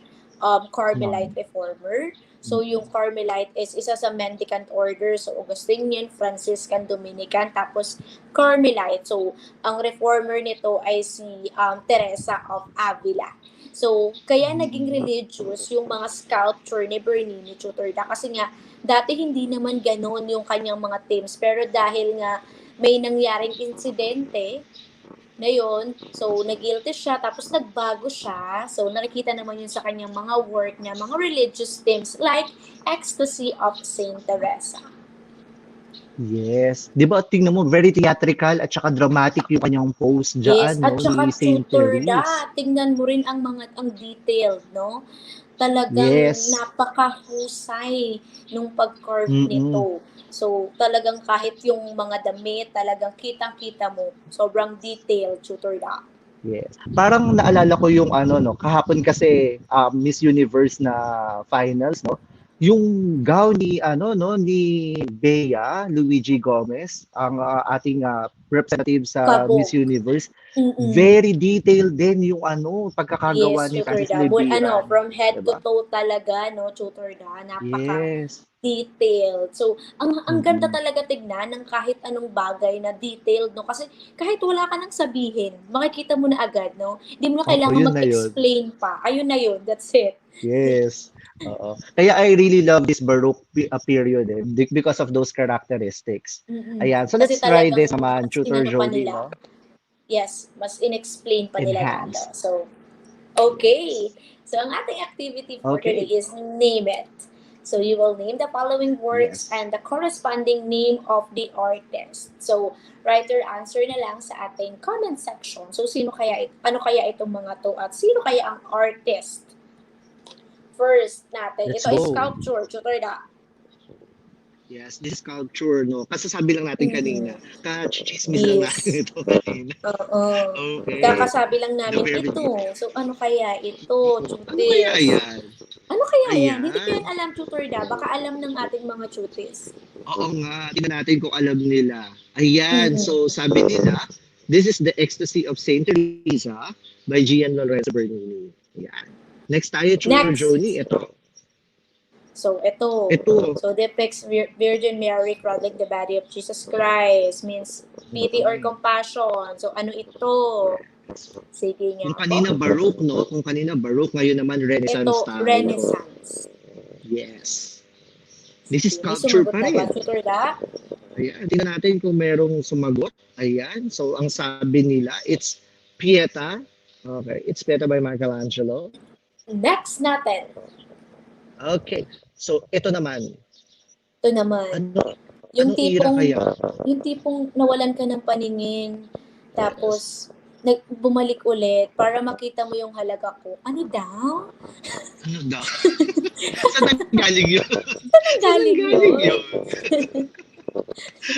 Carmelite reformer. So yung Carmelite is isa sa mendicant order, so Augustinian, Franciscan, Dominican, tapos Carmelite. So ang reformer nito ay si Teresa of Avila. So kaya naging religious yung mga sculpture ni Bernini Tutor da, kasi nga dati hindi naman ganon yung kanyang mga themes, pero dahil nga may nangyaring insidente na yun, so nag-guilty siya, tapos nagbago siya. So nakikita naman yun sa kanyang mga work niya, mga religious themes like Ecstasy of Saint Teresa. Yes. 'Di ba tingnan mo, very theatrical at saka dramatic yung kanyang pose Yes, diyan, at saka ni Saint Tutor Therese. da, tingnan mo rin ang detailed, no? Talagang Yes. napakahusay nung pag-carve nito. So, talagang kahit yung mga damit, talagang kitang-kita mo. Sobrang detailed, Tutor da. Yes. Parang naalala ko yung kahapon kasi Miss Universe na finals, no? Yung gown ni ni Bea Luigi Gomez, ang ating representative sa Kabog. Miss Universe. Very detailed din yung pagkakagawa Yes, ni Tutor Francis Da. Lebiran. From head Diba? to toe talaga, no, Tutor Da. Yes. Detailed. So, ang ganda talaga tignan ng kahit anong bagay na detailed, no? Kasi kahit wala ka nang sabihin, makikita mo na agad, no? Hindi mo na kailangan yun na yun. mag-explain pa. Ayun na yun. That's it. Yes. Oo. Kaya I really love this Baroque period because of those characteristics. Ayan. So let's Kasi try talagang this naman, mas Tutor inano pa Jody, nila. no? Yes, mas in-explain pa nila lalo. Enhance. So, okay. So, ang ating activity for Okay. today is name it. So, you will name the following works Yes. and the corresponding name of the artist. So, write your answer na lang sa ating comment section. So, ano kaya itong mga to at sino kaya ang artist? First natin, Let's ito ay go. sculpture. Tutor da. Yes, this sculpture, no? Kasasabi lang natin kanina. Ka-chismis lang Yes. natin ito kanina. Oo. Okay. Kakasabi lang namin Very ito. So, ano kaya ito, Ano kaya Chutis? yan? Ano kaya Ayan. yan? Hindi ko yan alam, Tutor Da. Baka alam ng ating mga Chutis. Oo nga, tingnan natin kung alam nila. Ayan, so sabi nila, this is the Ecstasy of Saint Teresa by Gian Lorenzo Bernini. Ayan. Next tayo, Tutor Next. Joni, ito. So, ito. Ito. So, depicts Virgin Mary cradling the body of Jesus Christ. Means pity or compassion. So, ano ito? Sige nga. Kung kanina Baroque, no? Kung kanina Baroque, ngayon naman Renaissance Ito, tayo. Renaissance. Yes. This is May sculpture sumagot pa na rin. ba, Tutor Da? Ayan, tingnan natin kung merong sumagot. Ayan, so ang sabi nila, it's Pieta. Okay, it's Pieta by Michelangelo. Next natin. Okay, so ito naman. Ito naman. Anong era kaya? Yung tipong nawalan ka ng paningin, tapos bumalik ulit para makita mo yung halaga ko. Ano daw? Ano daw? Saan galing yun? Galing yun?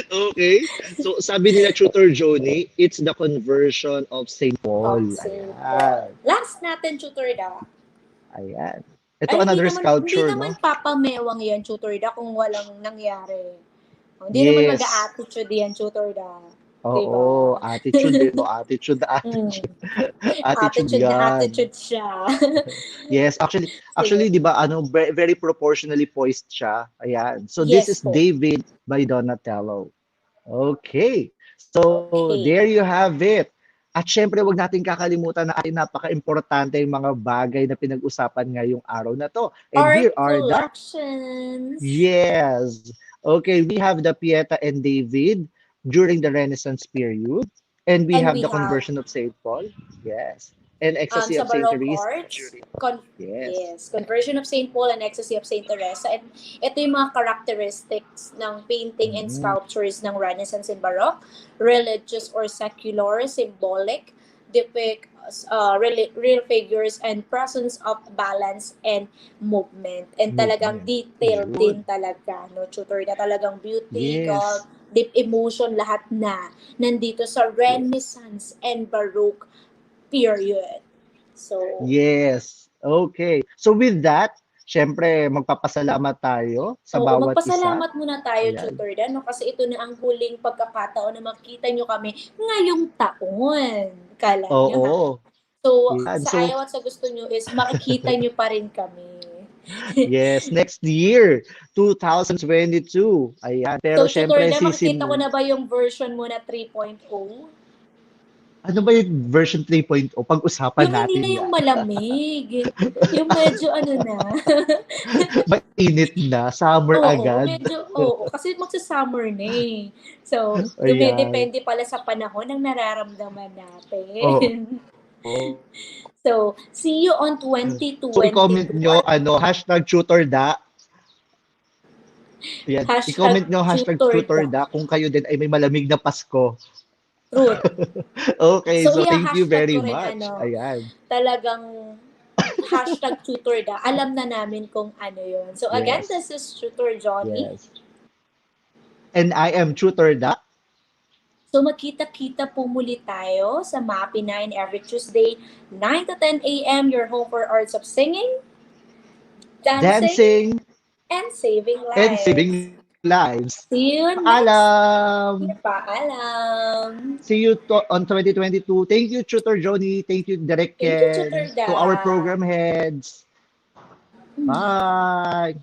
Okay, so sabi nila Tutor Joni, it's the conversion of St. Paul. Saint Ayan. Last natin, Tutor Da. Ayan. Ito another sculpture, hindi no? naman papamewang yan, Tutor Da, kung walang nangyari. Hindi naman mag-a-attitude yan, Tutor Da. Diba? Oo, attitude din mo, attitude, Mm. attitude. Attitude Attitude na yan. attitude siya. Yes, actually, Sige. 'di ba, very proportionally poised siya. Ayan. So this Yes is po. David by Donatello. Okay. So Okay. there you have it. At syempre, wag natin kakalimutan na ating napaka-importante yung mga bagay na pinag-usapan ngayong araw na to. And here Art are the collections. yes. Okay, we have the Pieta and David during the Renaissance period. And we And have we the have conversion of St. Paul. Yes. And ecstasy sa of St. Baroque Teresa. arts, Yes. yes, conversion of St. Paul and ecstasy of St. Teresa. And ito yung mga characteristics ng painting and Mm, sculptures ng Renaissance and Baroque, religious or secular, symbolic, depict real figures and presence of balance and movement. And talagang movement. detailed Yun. din talaga, no? Tutor na talagang beauty, Yes. deep emotion, lahat na nandito sa Yes. Renaissance and Baroque period. So, Yes. Okay. So with that, syempre magpapasalamat tayo sa oo, bawat isa. magpasalamat muna tayo, Ayan. Tutor Dan, no? Kasi ito na ang huling pagkakataon na makita nyo kami ngayong taon. Kala nyo, ha? Oo. So, Yan. sa So ayaw at sa gusto nyo is makikita nyo pa rin kami. yes, next year, 2022. Ayan. Pero So, Tutor syempre Dan, makikita ko na ba yung version mo na 3.0? ano ba yung version 3.0? Pag-usapan Yung hindi natin na yung yan. malamig. Yung medyo ano na. Mainit na, summer agad. Oo, kasi magsa-summer na eh. So, Ayan. dumidepende pala sa panahon ng nararamdaman natin. Oo. So, see you on So, 2022. i-comment nyo, #tutorda. Yan. Hashtag I-comment nyo, tutorda. #tutorda kung kayo din ay may malamig na Pasko. Truth. Okay, So, so thank you i-hashtag very ko rin, much. Ayan. talagang #tutorda. Alam na namin kung ano yun. So, again, Yes. this is Tutor Johnny. Yes. And I am Tutorda. So, magkita-kita po muli tayo sa MAPEH 9 every Tuesday, 9 to 10 a.m. Your home for arts of singing, dancing, and saving lives. And saving lives. See you next Paalam! Paalam! See you on 2022. Thank you, Tutor Johnny. Thank you, Direk Thank you, Ken. Tutor Da. To our program heads. Bye!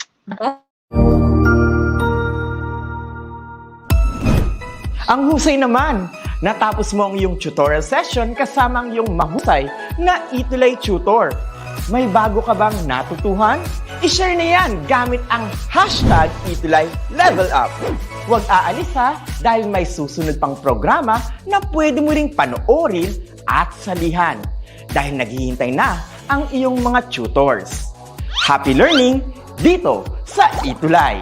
Ang husay naman! Natapos mo ang iyong tutorial session kasama ang iyong mahusay na ETUlay tutor. May bago ka bang natutuhan? I-share na yan gamit ang #ETUlayLevelUp. Huwag aalis ha, dahil may susunod pang programa na pwede mo ring panoorin at salihan. Dahil naghihintay na ang iyong mga tutors. Happy learning dito sa ETUlay!